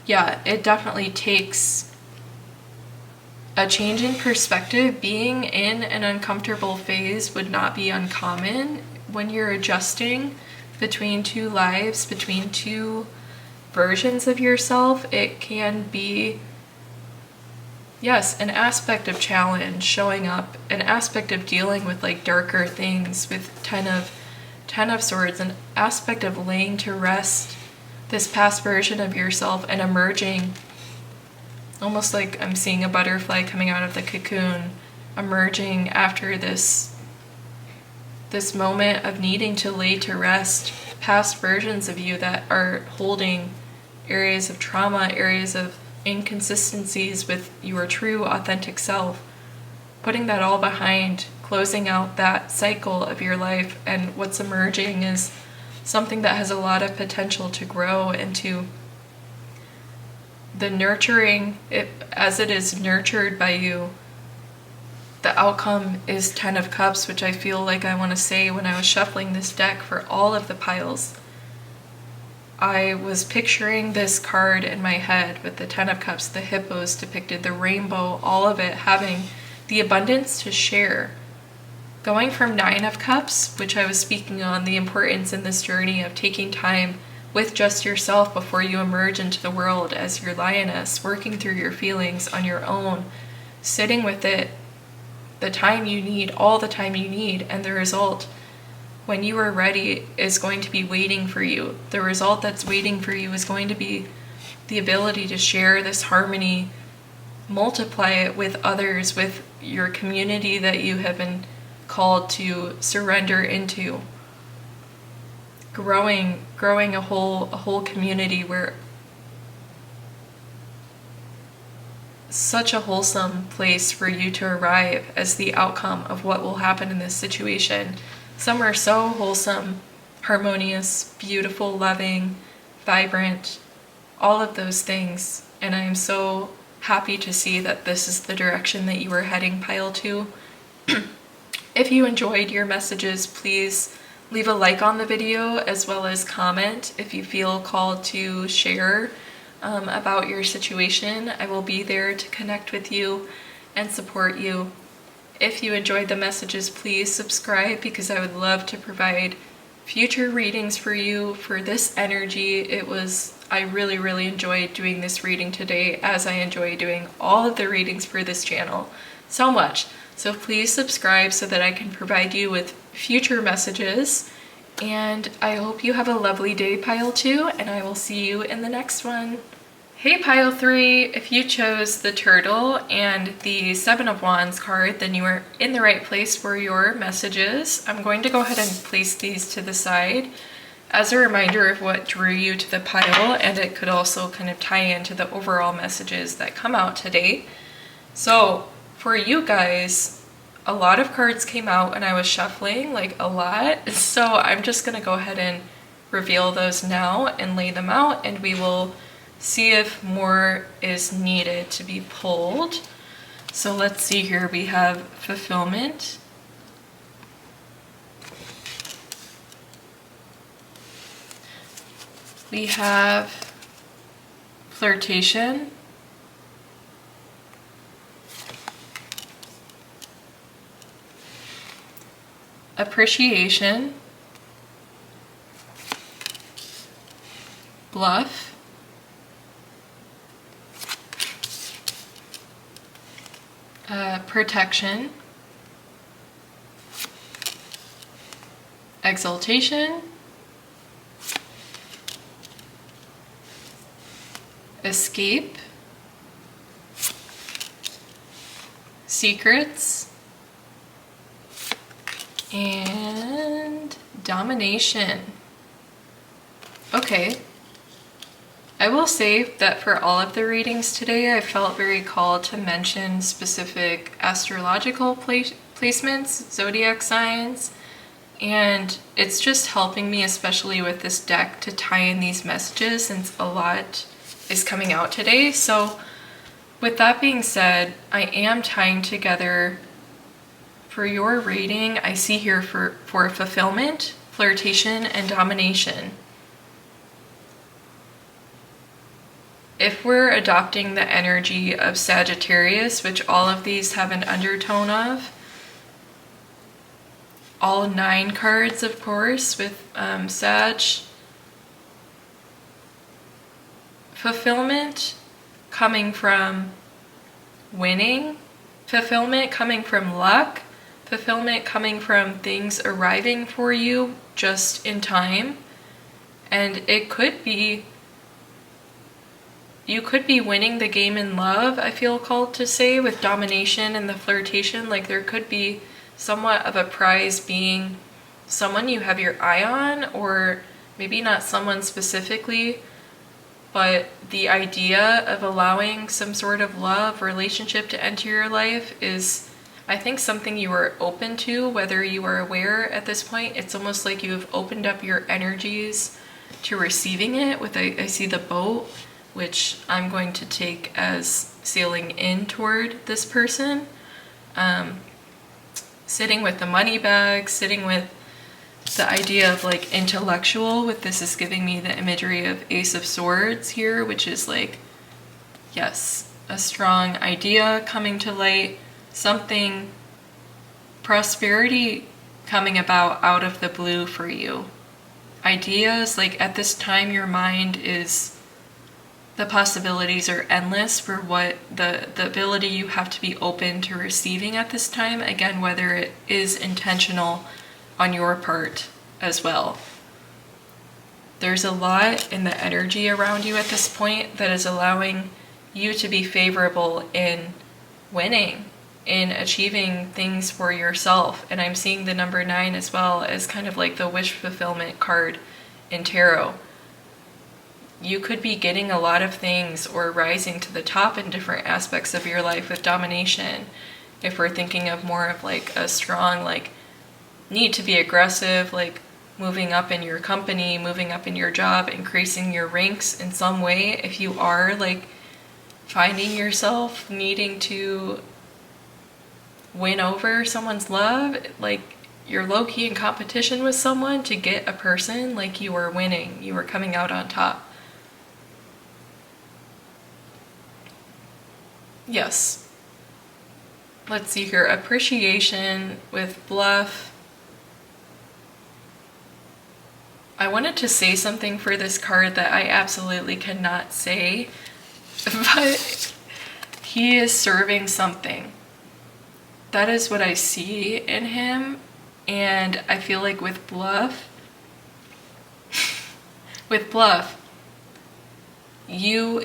Yeah, it definitely takes a change in perspective. Being in an uncomfortable phase would not be uncommon when you're adjusting between two lives, between two versions of yourself. It can be, yes, an aspect of challenge showing up, an aspect of dealing with like darker things with 10 of Swords, an aspect of laying to rest this past version of yourself and emerging, almost like I'm seeing a butterfly coming out of the cocoon, emerging after this moment of needing to lay to rest past versions of you that are holding areas of trauma, areas of inconsistencies with your true authentic self, putting that all behind, closing out that cycle of your life, and what's emerging is something that has a lot of potential to grow into the nurturing. As it is nurtured by you, the outcome is 10 of Cups, which I feel like I want to say when I was shuffling this deck for all of the piles. I was picturing this card in my head with the 10 of Cups, the hippos depicted, the rainbow, all of it having the abundance to share. Going from 9 of Cups, which I was speaking on, the importance in this journey of taking time with just yourself before you emerge into the world as your lioness, working through your feelings on your own, sitting with it, the time you need, all the time you need, and the result, when you are ready, is going to be waiting for you. The result that's waiting for you is going to be the ability to share this harmony, multiply it with others, with your community that you have been called to surrender into. Growing a whole community where such a wholesome place for you to arrive as the outcome of what will happen in this situation. Some are so wholesome, harmonious, beautiful, loving, vibrant, all of those things. And I am so happy to see that this is the direction that you are heading, Pile 2. If you enjoyed your messages, please leave a like on the video as well as comment if you feel called to share about your situation. I will be there to connect with you and support you. If you enjoyed the messages, please subscribe because I would love to provide future readings for you for this energy. I really enjoyed doing this reading today, as I enjoy doing all of the readings for this channel so much. So please subscribe so that I can provide you with future messages. And I hope you have a lovely day, Pile 2, and I will see you in the next one. Hey Pile 3, if you chose the Turtle and the Seven of Wands card, then you are in the right place for your messages. I'm going to go ahead and place these to the side as a reminder of what drew you to the pile, and it could also kind of tie into the overall messages that come out today. So for you guys, a lot of cards came out and I was shuffling, like a lot. So I'm just going to go ahead and reveal those now and lay them out, and we will see if more is needed to be pulled. So let's see here. We have Fulfillment, we have Flirtation, Appreciation, Bluff, Protection, Exaltation, Escape, Secrets, and Domination. Okay. I will say that for all of the readings today, I felt very called to mention specific astrological placements, zodiac signs, and it's just helping me, especially with this deck, to tie in these messages since a lot is coming out today. So with that being said, I am tying together for your reading. I see here for Fulfillment, Flirtation, and Domination. If we're adopting the energy of Sagittarius, which all of these have an undertone of, all 9 cards, of course, with Sag, fulfillment coming from winning, fulfillment coming from luck, fulfillment coming from things arriving for you just in time. And it could be, you could be winning the game in love, I feel called to say, with Domination and the Flirtation. Like there could be somewhat of a prize being someone you have your eye on, or maybe not someone specifically, but the idea of allowing some sort of love relationship to enter your life is, I think, something you are open to, whether you are aware at this point. It's almost like you have opened up your energies to receiving it. With I see the boat, which I'm going to take as sailing in toward this person. Sitting with the money bag, sitting with the idea of like intellectual, with this is giving me the imagery of Ace of Swords here, which is like, yes, a strong idea coming to light, something, prosperity coming about out of the blue for you. Ideas, like at this time your mind is, the possibilities are endless for what the ability you have to be open to receiving at this time. Again, whether it is intentional on your part as well. There's a lot in the energy around you at this point that is allowing you to be favorable in winning, in achieving things for yourself. And I'm seeing the number 9 as well as kind of like the wish fulfillment card in tarot. You could be getting a lot of things or rising to the top in different aspects of your life with Domination. If we're thinking of more of like a strong, like, need to be aggressive, like moving up in your company, moving up in your job, increasing your ranks in some way. If you are like finding yourself needing to win over someone's love, like you're low-key in competition with someone to get a person, like you were winning, you were coming out on top. Yes. Let's see here. Appreciation with bluff. I wanted to say something for this card that I absolutely cannot say, but he is serving something. That is what I see in him, and I feel like with bluff, you've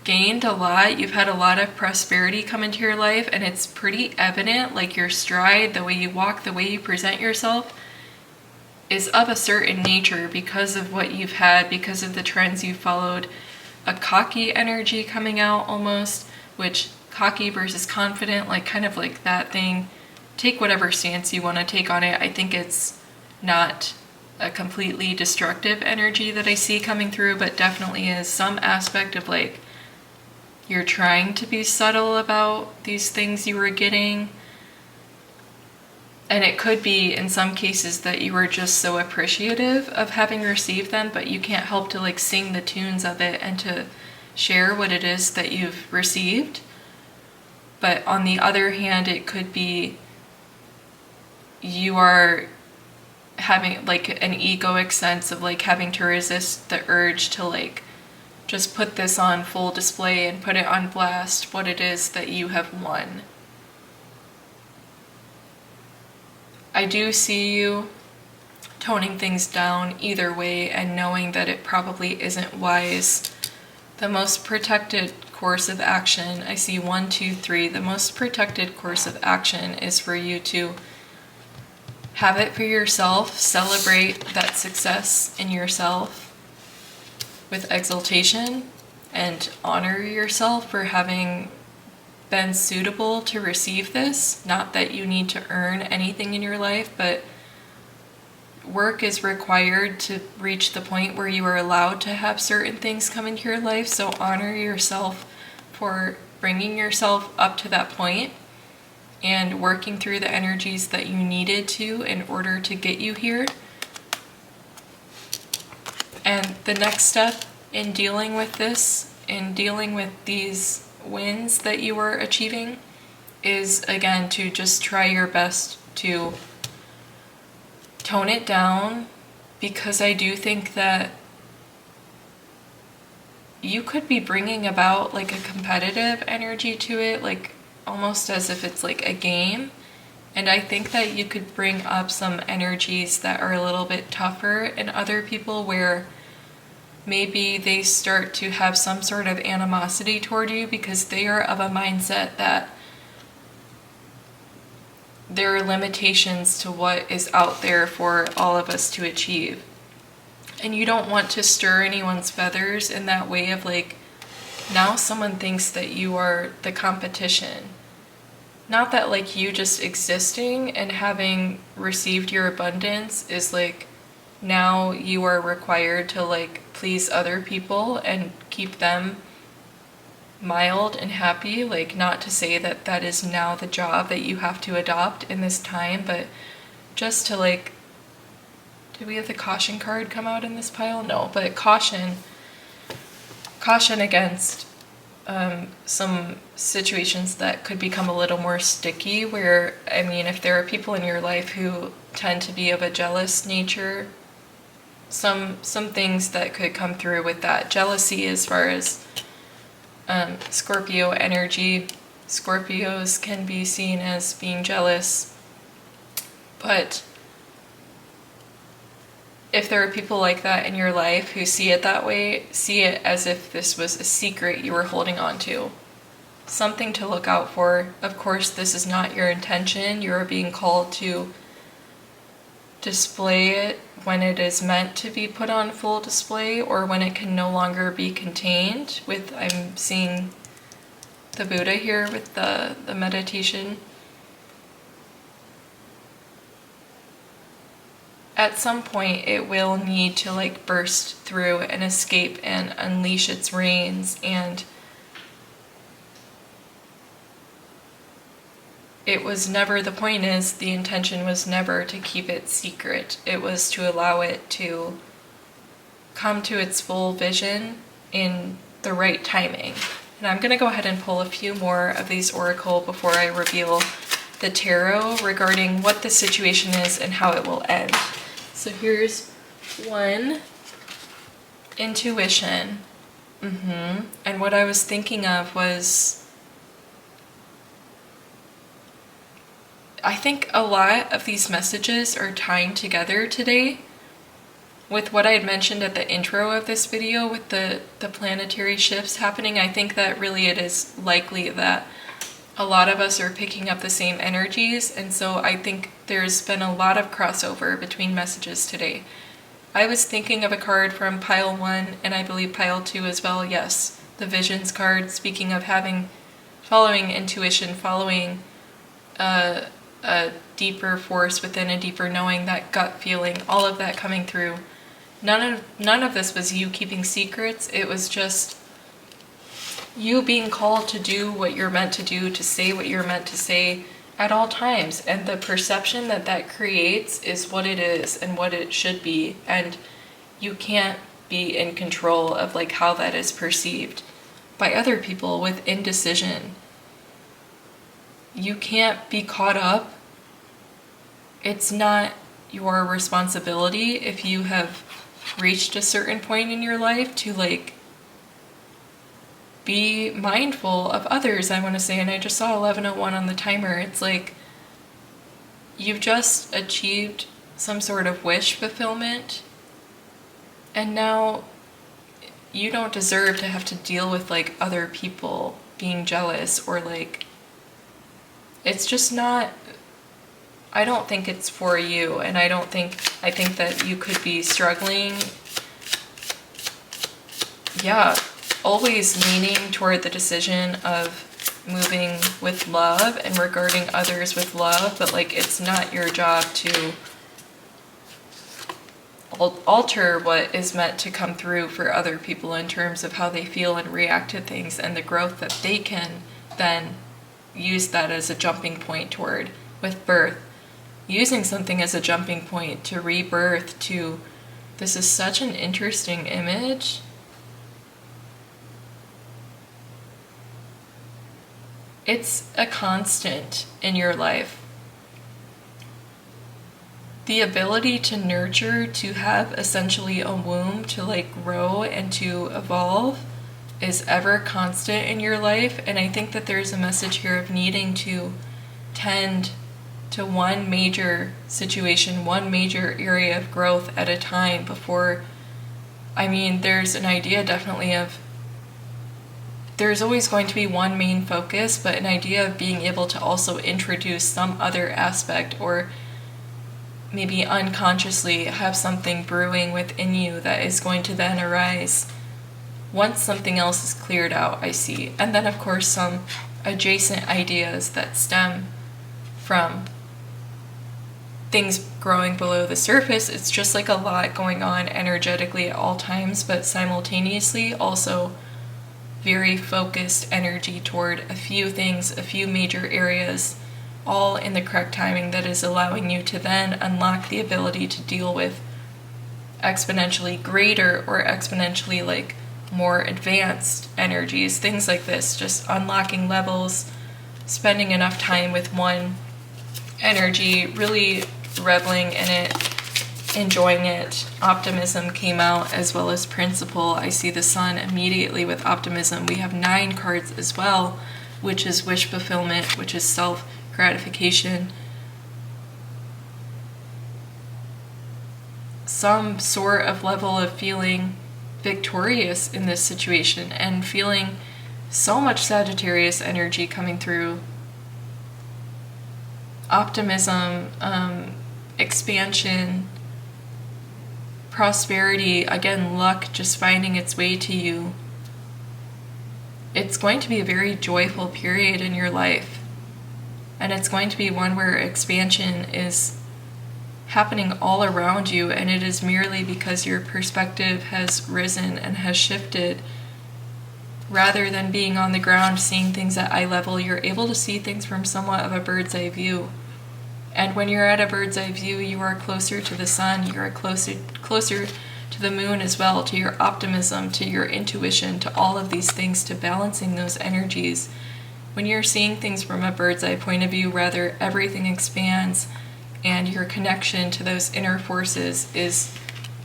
gained a lot, you've had a lot of prosperity come into your life, and it's pretty evident, like your stride, the way you walk, the way you present yourself is of a certain nature because of what you've had, because of the trends you followed. A cocky energy coming out almost, which cocky versus confident, like kind of like that thing. Take whatever stance you want to take on it. I think it's not a completely destructive energy that I see coming through, but definitely is some aspect of like you're trying to be subtle about these things you were getting. And it could be in some cases that you were just so appreciative of having received them, but you can't help to like sing the tunes of it and to share what it is that you've received. But on the other hand, it could be you are having like an egoic sense of like having to resist the urge to like just put this on full display and put it on blast, what it is that you have won. I do see you toning things down either way and knowing that it probably isn't wise. The most protected course of action, I see 1, 2, 3, the most protected course of action is for you to have it for yourself, celebrate that success in yourself with exultation, and honor yourself for having been suitable to receive this. Not that you need to earn anything in your life, but work is required to reach the point where you are allowed to have certain things come into your life. So honor yourself for bringing yourself up to that point and working through the energies that you needed to in order to get you here. And the next step in dealing with this, in dealing with these wins that you were achieving, is again to just try your best to tone it down, because I do think that you could be bringing about like a competitive energy to it, like almost as if it's like a game. And I think that you could bring up some energies that are a little bit tougher in other people, where maybe they start to have some sort of animosity toward you because they are of a mindset that there are limitations to what is out there for all of us to achieve. And you don't want to stir anyone's feathers in that way of like, now someone thinks that you are the competition. Not that like you just existing and having received your abundance is like, now you are required to like please other people and keep them mild and happy. Like, not to say that that is now the job that you have to adopt in this time, but just to like, did we have the caution card come out in this pile? No, but caution against some situations that could become a little more sticky, where, I mean, if there are people in your life who tend to be of a jealous nature, some things that could come through with that jealousy as far as Scorpio energy. Scorpios can be seen as being jealous, but if there are people like that in your life who see it that way, see it as if this was a secret you were holding on to. Something to look out for. Of course, this is not your intention. You are being called to display it when it is meant to be put on full display, or when it can no longer be contained. With, I'm seeing the Buddha here with the meditation. At some point it will need to like burst through and escape and unleash its reins, and it was never, the point is, the intention was never to keep it secret. It was to allow it to come to its full vision in the right timing. And I'm going to go ahead and pull a few more of these oracle before I reveal the tarot regarding what the situation is and how it will end. So here's one, intuition. And what I was thinking of was, I think a lot of these messages are tying together today with what I had mentioned at the intro of this video with the planetary shifts happening. I think that really it is likely that a lot of us are picking up the same energies, and so I think there's been a lot of crossover between messages today. I was thinking of a card from pile 1, and I believe pile 2 as well. Yes, the visions card, speaking of following intuition, following a deeper force within, a deeper knowing, that gut feeling, all of that coming through. None of this was you keeping secrets. It was just you being called to do what you're meant to do, to say what you're meant to say at all times. And the perception that creates is what it is and what it should be. And you can't be in control of like how that is perceived by other people with indecision. You can't be caught up. It's not your responsibility if you have reached a certain point in your life to like be mindful of others, I want to say. And I just saw 11:01 on the timer. It's like you've just achieved some sort of wish fulfillment, and now you don't deserve to have to deal with like other people being jealous, or like, it's just not, I don't think it's for you. And I think that you could be struggling, always leaning toward the decision of moving with love and regarding others with love, but like it's not your job to alter what is meant to come through for other people in terms of how they feel and react to things, and the growth that they can then use that as a jumping point toward with birth. Using something as a jumping point to rebirth, to, this is such an interesting image. It's a constant in your life. The ability to nurture, to have essentially a womb to like grow and to evolve, is ever constant in your life. And I think that there's a message here of needing to tend to one major situation, one major area of growth at a time before, there's an idea definitely of, there's always going to be one main focus, but an idea of being able to also introduce some other aspect, or maybe unconsciously have something brewing within you that is going to then arise once something else is cleared out, I see. And then of course some adjacent ideas that stem from things growing below the surface. It's just like a lot going on energetically at all times, but simultaneously also very focused energy toward a few things, a few major areas, all in the correct timing that is allowing you to then unlock the ability to deal with exponentially greater or exponentially like more advanced energies, things like this, just unlocking levels, spending enough time with one energy, really reveling in it, enjoying it. Optimism came out, as well as principle. I see the sun immediately with optimism. We have 9 cards as well, which is wish fulfillment, which is self-gratification. Some sort of level of feeling victorious in this situation, and feeling so much Sagittarius energy coming through. Optimism, expansion, prosperity, again, luck just finding its way to you. It's going to be a very joyful period in your life, and it's going to be one where expansion is happening all around you, and it is merely because your perspective has risen and has shifted Rather than being on the ground seeing things at eye level, you're able to see things from somewhat of a bird's eye view. And when you're at a bird's eye view, you are closer to the sun, you are closer to the moon as well, to your optimism, to your intuition, to all of these things, to balancing those energies. When you're seeing things from a bird's eye point of view, rather, everything expands and your connection to those inner forces is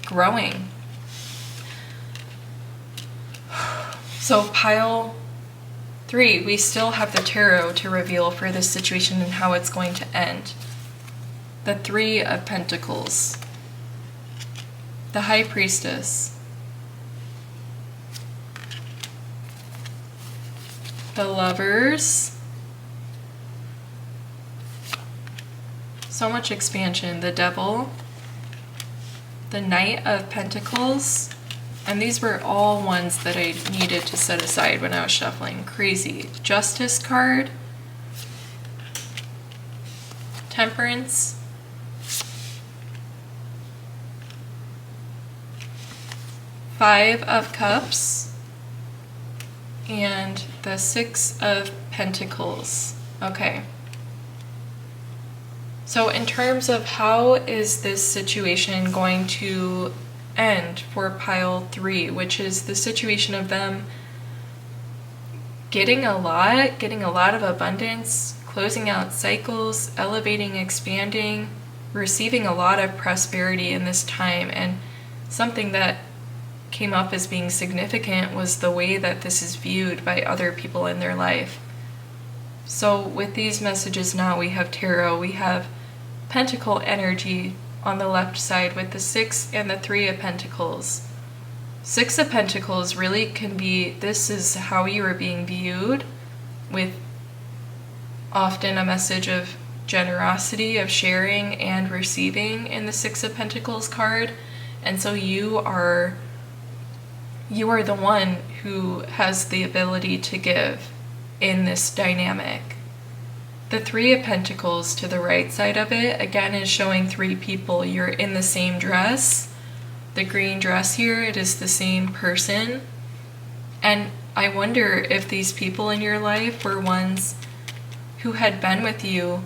growing. So pile 3, we still have the tarot to reveal for this situation and how it's going to end. The 3 of Pentacles. The High Priestess. The Lovers. So much expansion. The Devil. The Knight of Pentacles. And these were all ones that I needed to set aside when I was shuffling. Crazy. Justice card. Temperance. Five of Cups. And the 6 of Pentacles. Okay. So in terms of how is this situation going to end for pile 3, which is the situation of them getting a lot of abundance, closing out cycles, elevating, expanding, receiving a lot of prosperity in this time. And something that came up as being significant was the way that this is viewed by other people in their life. So with these messages now, we have tarot, we have pentacle energy on the left side with the 6 and the 3 of Pentacles. 6 of Pentacles really can be, this is how you are being viewed, with often a message of generosity, of sharing and receiving in the 6 of Pentacles card. And so you are the one who has the ability to give in this dynamic. The 3 of Pentacles to the right side of it, again, is showing 3 people. You're in the same dress. The green dress here, it is the same person. And I wonder if these people in your life were ones who had been with you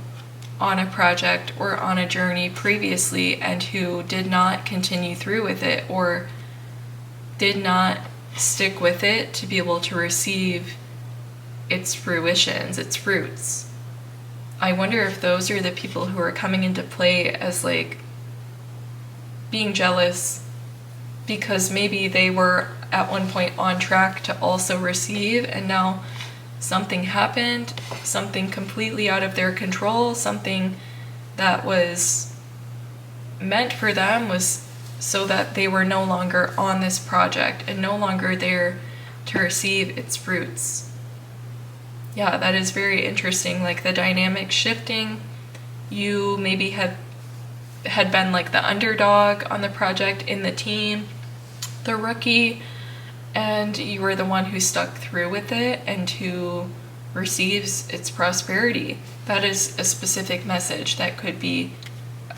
on a project or on a journey previously and who did not continue through with it or did not stick with it to be able to receive its fruitions, its fruits. I wonder if those are the people who are coming into play as like being jealous because maybe they were at one point on track to also receive and now something happened, something completely out of their control, something that was meant for them was so that they were no longer on this project and no longer there to receive its fruits. Yeah, that is very interesting, like the dynamic shifting. You maybe had been like the underdog on the project in the team, the rookie, and you were the one who stuck through with it and who receives its prosperity. That is a specific message that could be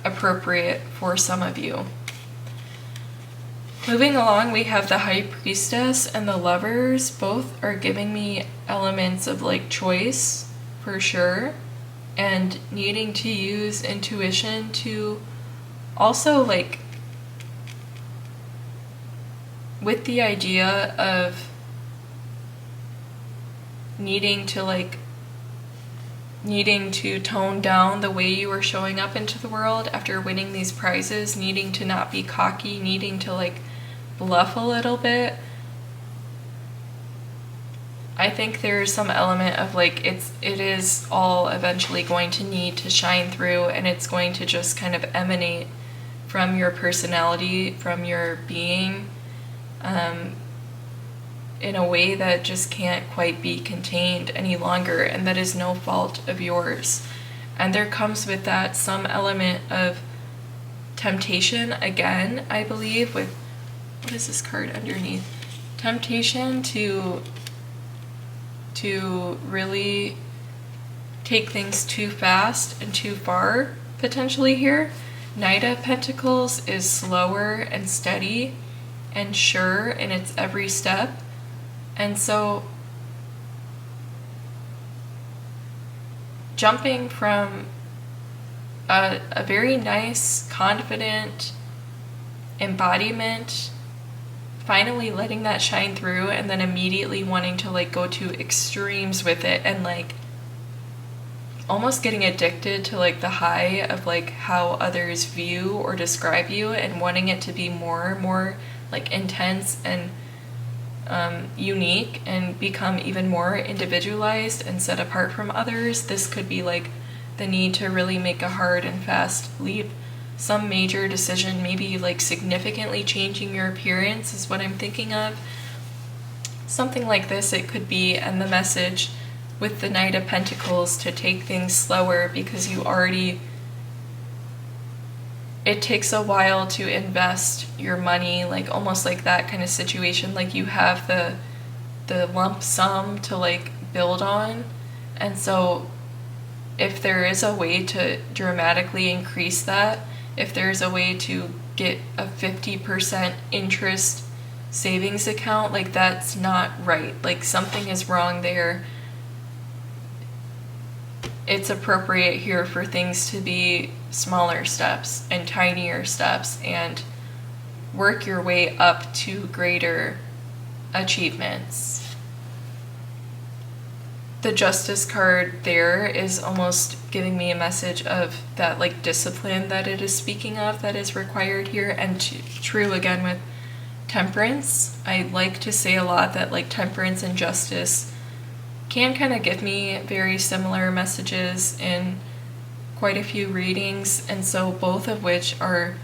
appropriate for some of you. Moving along, we have the High Priestess and the Lovers. Both are giving me elements of like choice for sure, and needing to use intuition to also like with the idea of needing to tone down the way you are showing up into the world after winning these prizes, needing to not be cocky, needing to like bluff a little bit. I think there's some element of like it is all eventually going to need to shine through, and it's going to just kind of emanate from your personality, from your being, in a way that just can't quite be contained any longer, and that is no fault of yours. And there comes with that some element of temptation, again, I believe, with, what is this card underneath? Temptation to really take things too fast and too far, potentially here. Knight of Pentacles is slower and steady and sure in its every step. And so jumping from a very nice, confident embodiment, finally letting that shine through, and then immediately wanting to like go to extremes with it, and like almost getting addicted to like the high of like how others view or describe you, and wanting it to be more like intense and unique, and become even more individualized and set apart from others. This could be like the need to really make a hard and fast leap, some major decision, maybe like significantly changing your appearance is what I'm thinking of. Something like this it could be, and the message with the Knight of Pentacles to take things slower, because it takes a while to invest your money, like almost like that kind of situation, like you have the lump sum to like build on. And so if there is a way to dramatically increase that, if there's a way to get a 50% interest savings account, like that's not right. Like something is wrong there. It's appropriate here for things to be smaller steps and tinier steps, and work your way up to greater achievements. The Justice card there is almost giving me a message of that like discipline that it is speaking of that is required here, and true again with Temperance. I like to say a lot that like Temperance and Justice can kind of give me very similar messages in quite a few readings, and so both of which are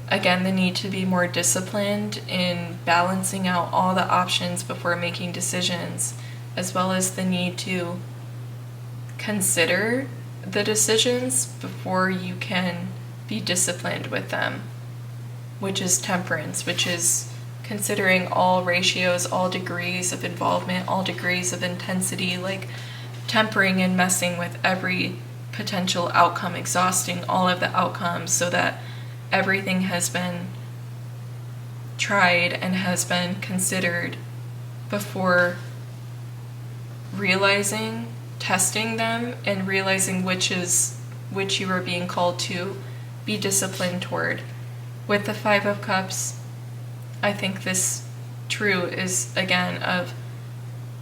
again the need to be more disciplined in balancing out all the options before making decisions, as well as the need to consider the decisions before you can be disciplined with them, which is Temperance, which is considering all ratios, all degrees of involvement, all degrees of intensity, like tempering and messing with every potential outcome, exhausting all of the outcomes so that everything has been tried and has been considered before realizing, testing them, and realizing which you are being called to be disciplined toward. With the Five of Cups, I think this true is again of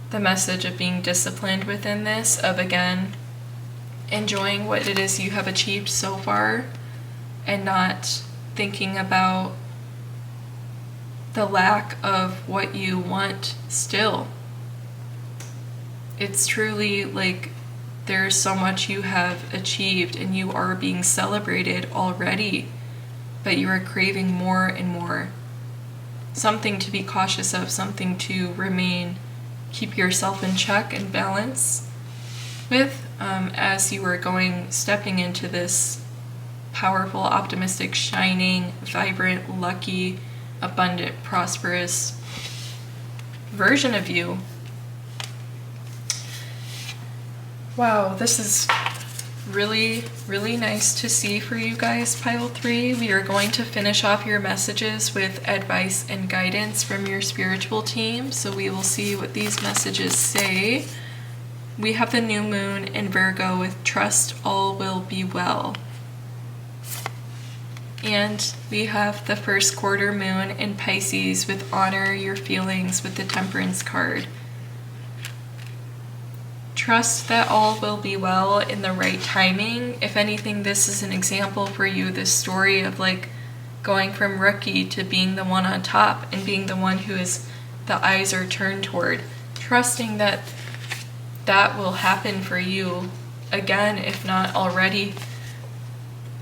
the message of being disciplined within this, of again enjoying what it is you have achieved so far and not thinking about the lack of what you want still. It's truly like there's so much you have achieved and you are being celebrated already, but you are craving more and more. Something to be cautious of, something to keep yourself in check and balance with as you are stepping into this powerful, optimistic, shining, vibrant, lucky, abundant, prosperous version of you. Wow, this is really, really nice to see for you guys, Pile 3. We are going to finish off your messages with advice and guidance from your spiritual team, so we will see what these messages say. We have the new moon in Virgo with trust all will be well. And we have the first quarter moon in Pisces with honor your feelings with the Temperance card. Trust that all will be well in the right timing. If anything, this is an example for you, this story of like going from rookie to being the one on top and being the one who is the eyes are turned toward. Trusting that that will happen for you again, if not already.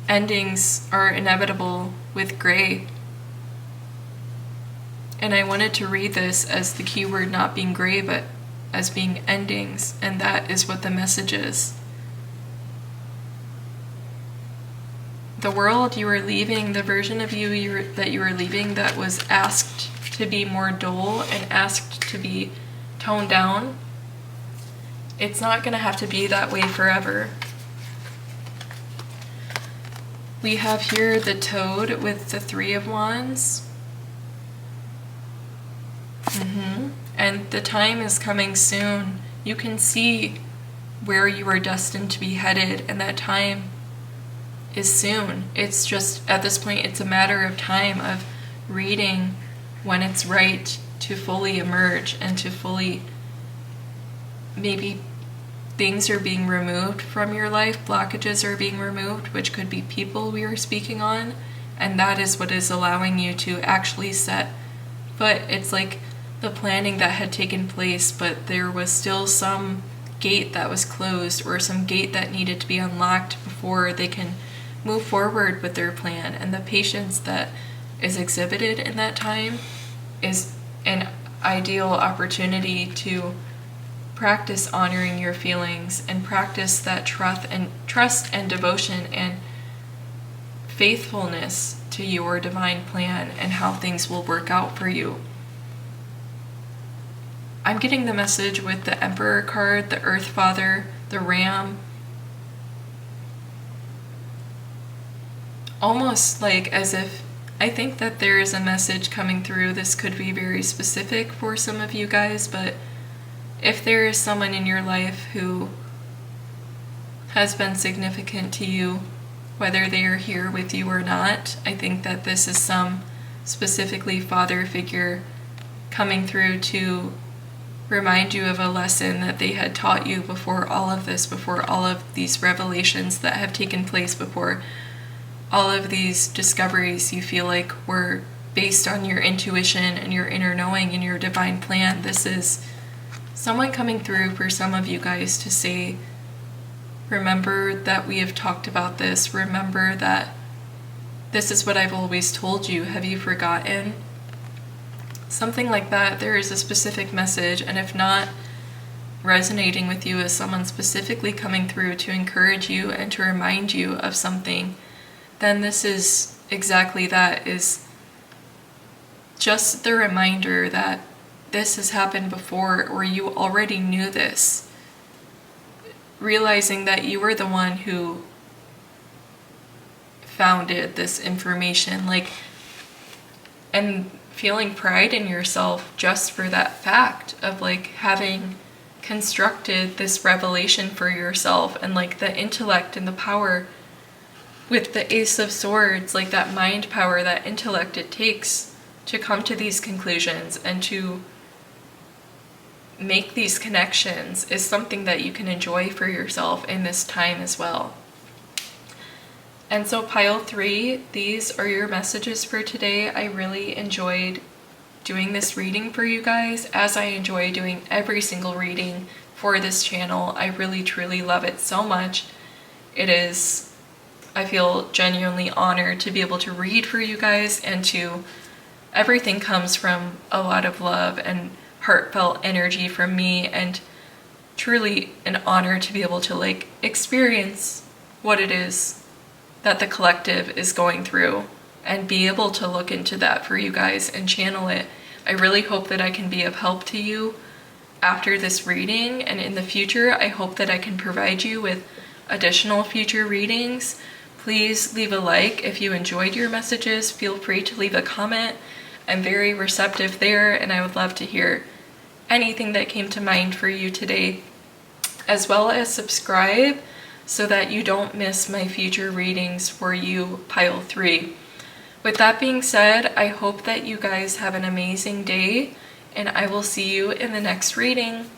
Endings are inevitable with gray. And I wanted to read this as the keyword not being gray, but as being endings, and that is what the message is. The world you are leaving, the version of you that you are leaving that was asked to be more dull and asked to be toned down, it's not going to have to be that way forever. We have here the Toad with the Three of Wands. and the time is coming soon. You can see where you are destined to be headed, and that time is soon. It's just, at this point, it's a matter of time of reading when it's right to fully emerge and to fully, maybe things are being removed from your life, blockages are being removed, which could be people we are speaking on, and that is what is allowing you to actually set foot. It's like the planning that had taken place, but there was still some gate that was closed or some gate that needed to be unlocked before they can move forward with their plan. And the patience that is exhibited in that time is an ideal opportunity to practice honoring your feelings and practice that trust and devotion and faithfulness to your divine plan and how things will work out for you. I'm getting the message with the Emperor card, the Earth Father, the Ram, almost like as if, I think that there is a message coming through. This could be very specific for some of you guys, but if there is someone in your life who has been significant to you, whether they are here with you or not, I think that this is some specifically father figure coming through to remind you of a lesson that they had taught you before all of this, before all of these revelations that have taken place, before all of these discoveries you feel like were based on your intuition and your inner knowing and your divine plan. This is someone coming through for some of you guys to say, remember that we have talked about this. Remember that this is what I've always told you. Have you forgotten? Something like that. There is a specific message, and if not resonating with you as someone specifically coming through to encourage you and to remind you of something, then this is exactly that, is just the reminder that this has happened before, or you already knew this. Realizing that you were the one who founded this information, and feeling pride in yourself just for that fact of having constructed this revelation for yourself, and the intellect and the power with the Ace of Swords, that mind power, that intellect it takes to come to these conclusions and to make these connections is something that you can enjoy for yourself in this time as well. And so pile 3, these are your messages for today. I really enjoyed doing this reading for you guys, as I enjoy doing every single reading for this channel. I really truly love it so much. It is, I feel genuinely honored to be able to read for you guys, and everything comes from a lot of love and heartfelt energy from me, and truly an honor to be able to experience what it is that the collective is going through and be able to look into that for you guys and channel it. I really hope that I can be of help to you after this reading, and in the future I hope that I can provide you with additional future readings. Please leave a like if you enjoyed your messages. Feel free to leave a comment. I'm very receptive there, and I would love to hear anything that came to mind for you today, as well as subscribe so that you don't miss my future readings for you, pile 3. With that being said, I hope that you guys have an amazing day, and I will see you in the next reading.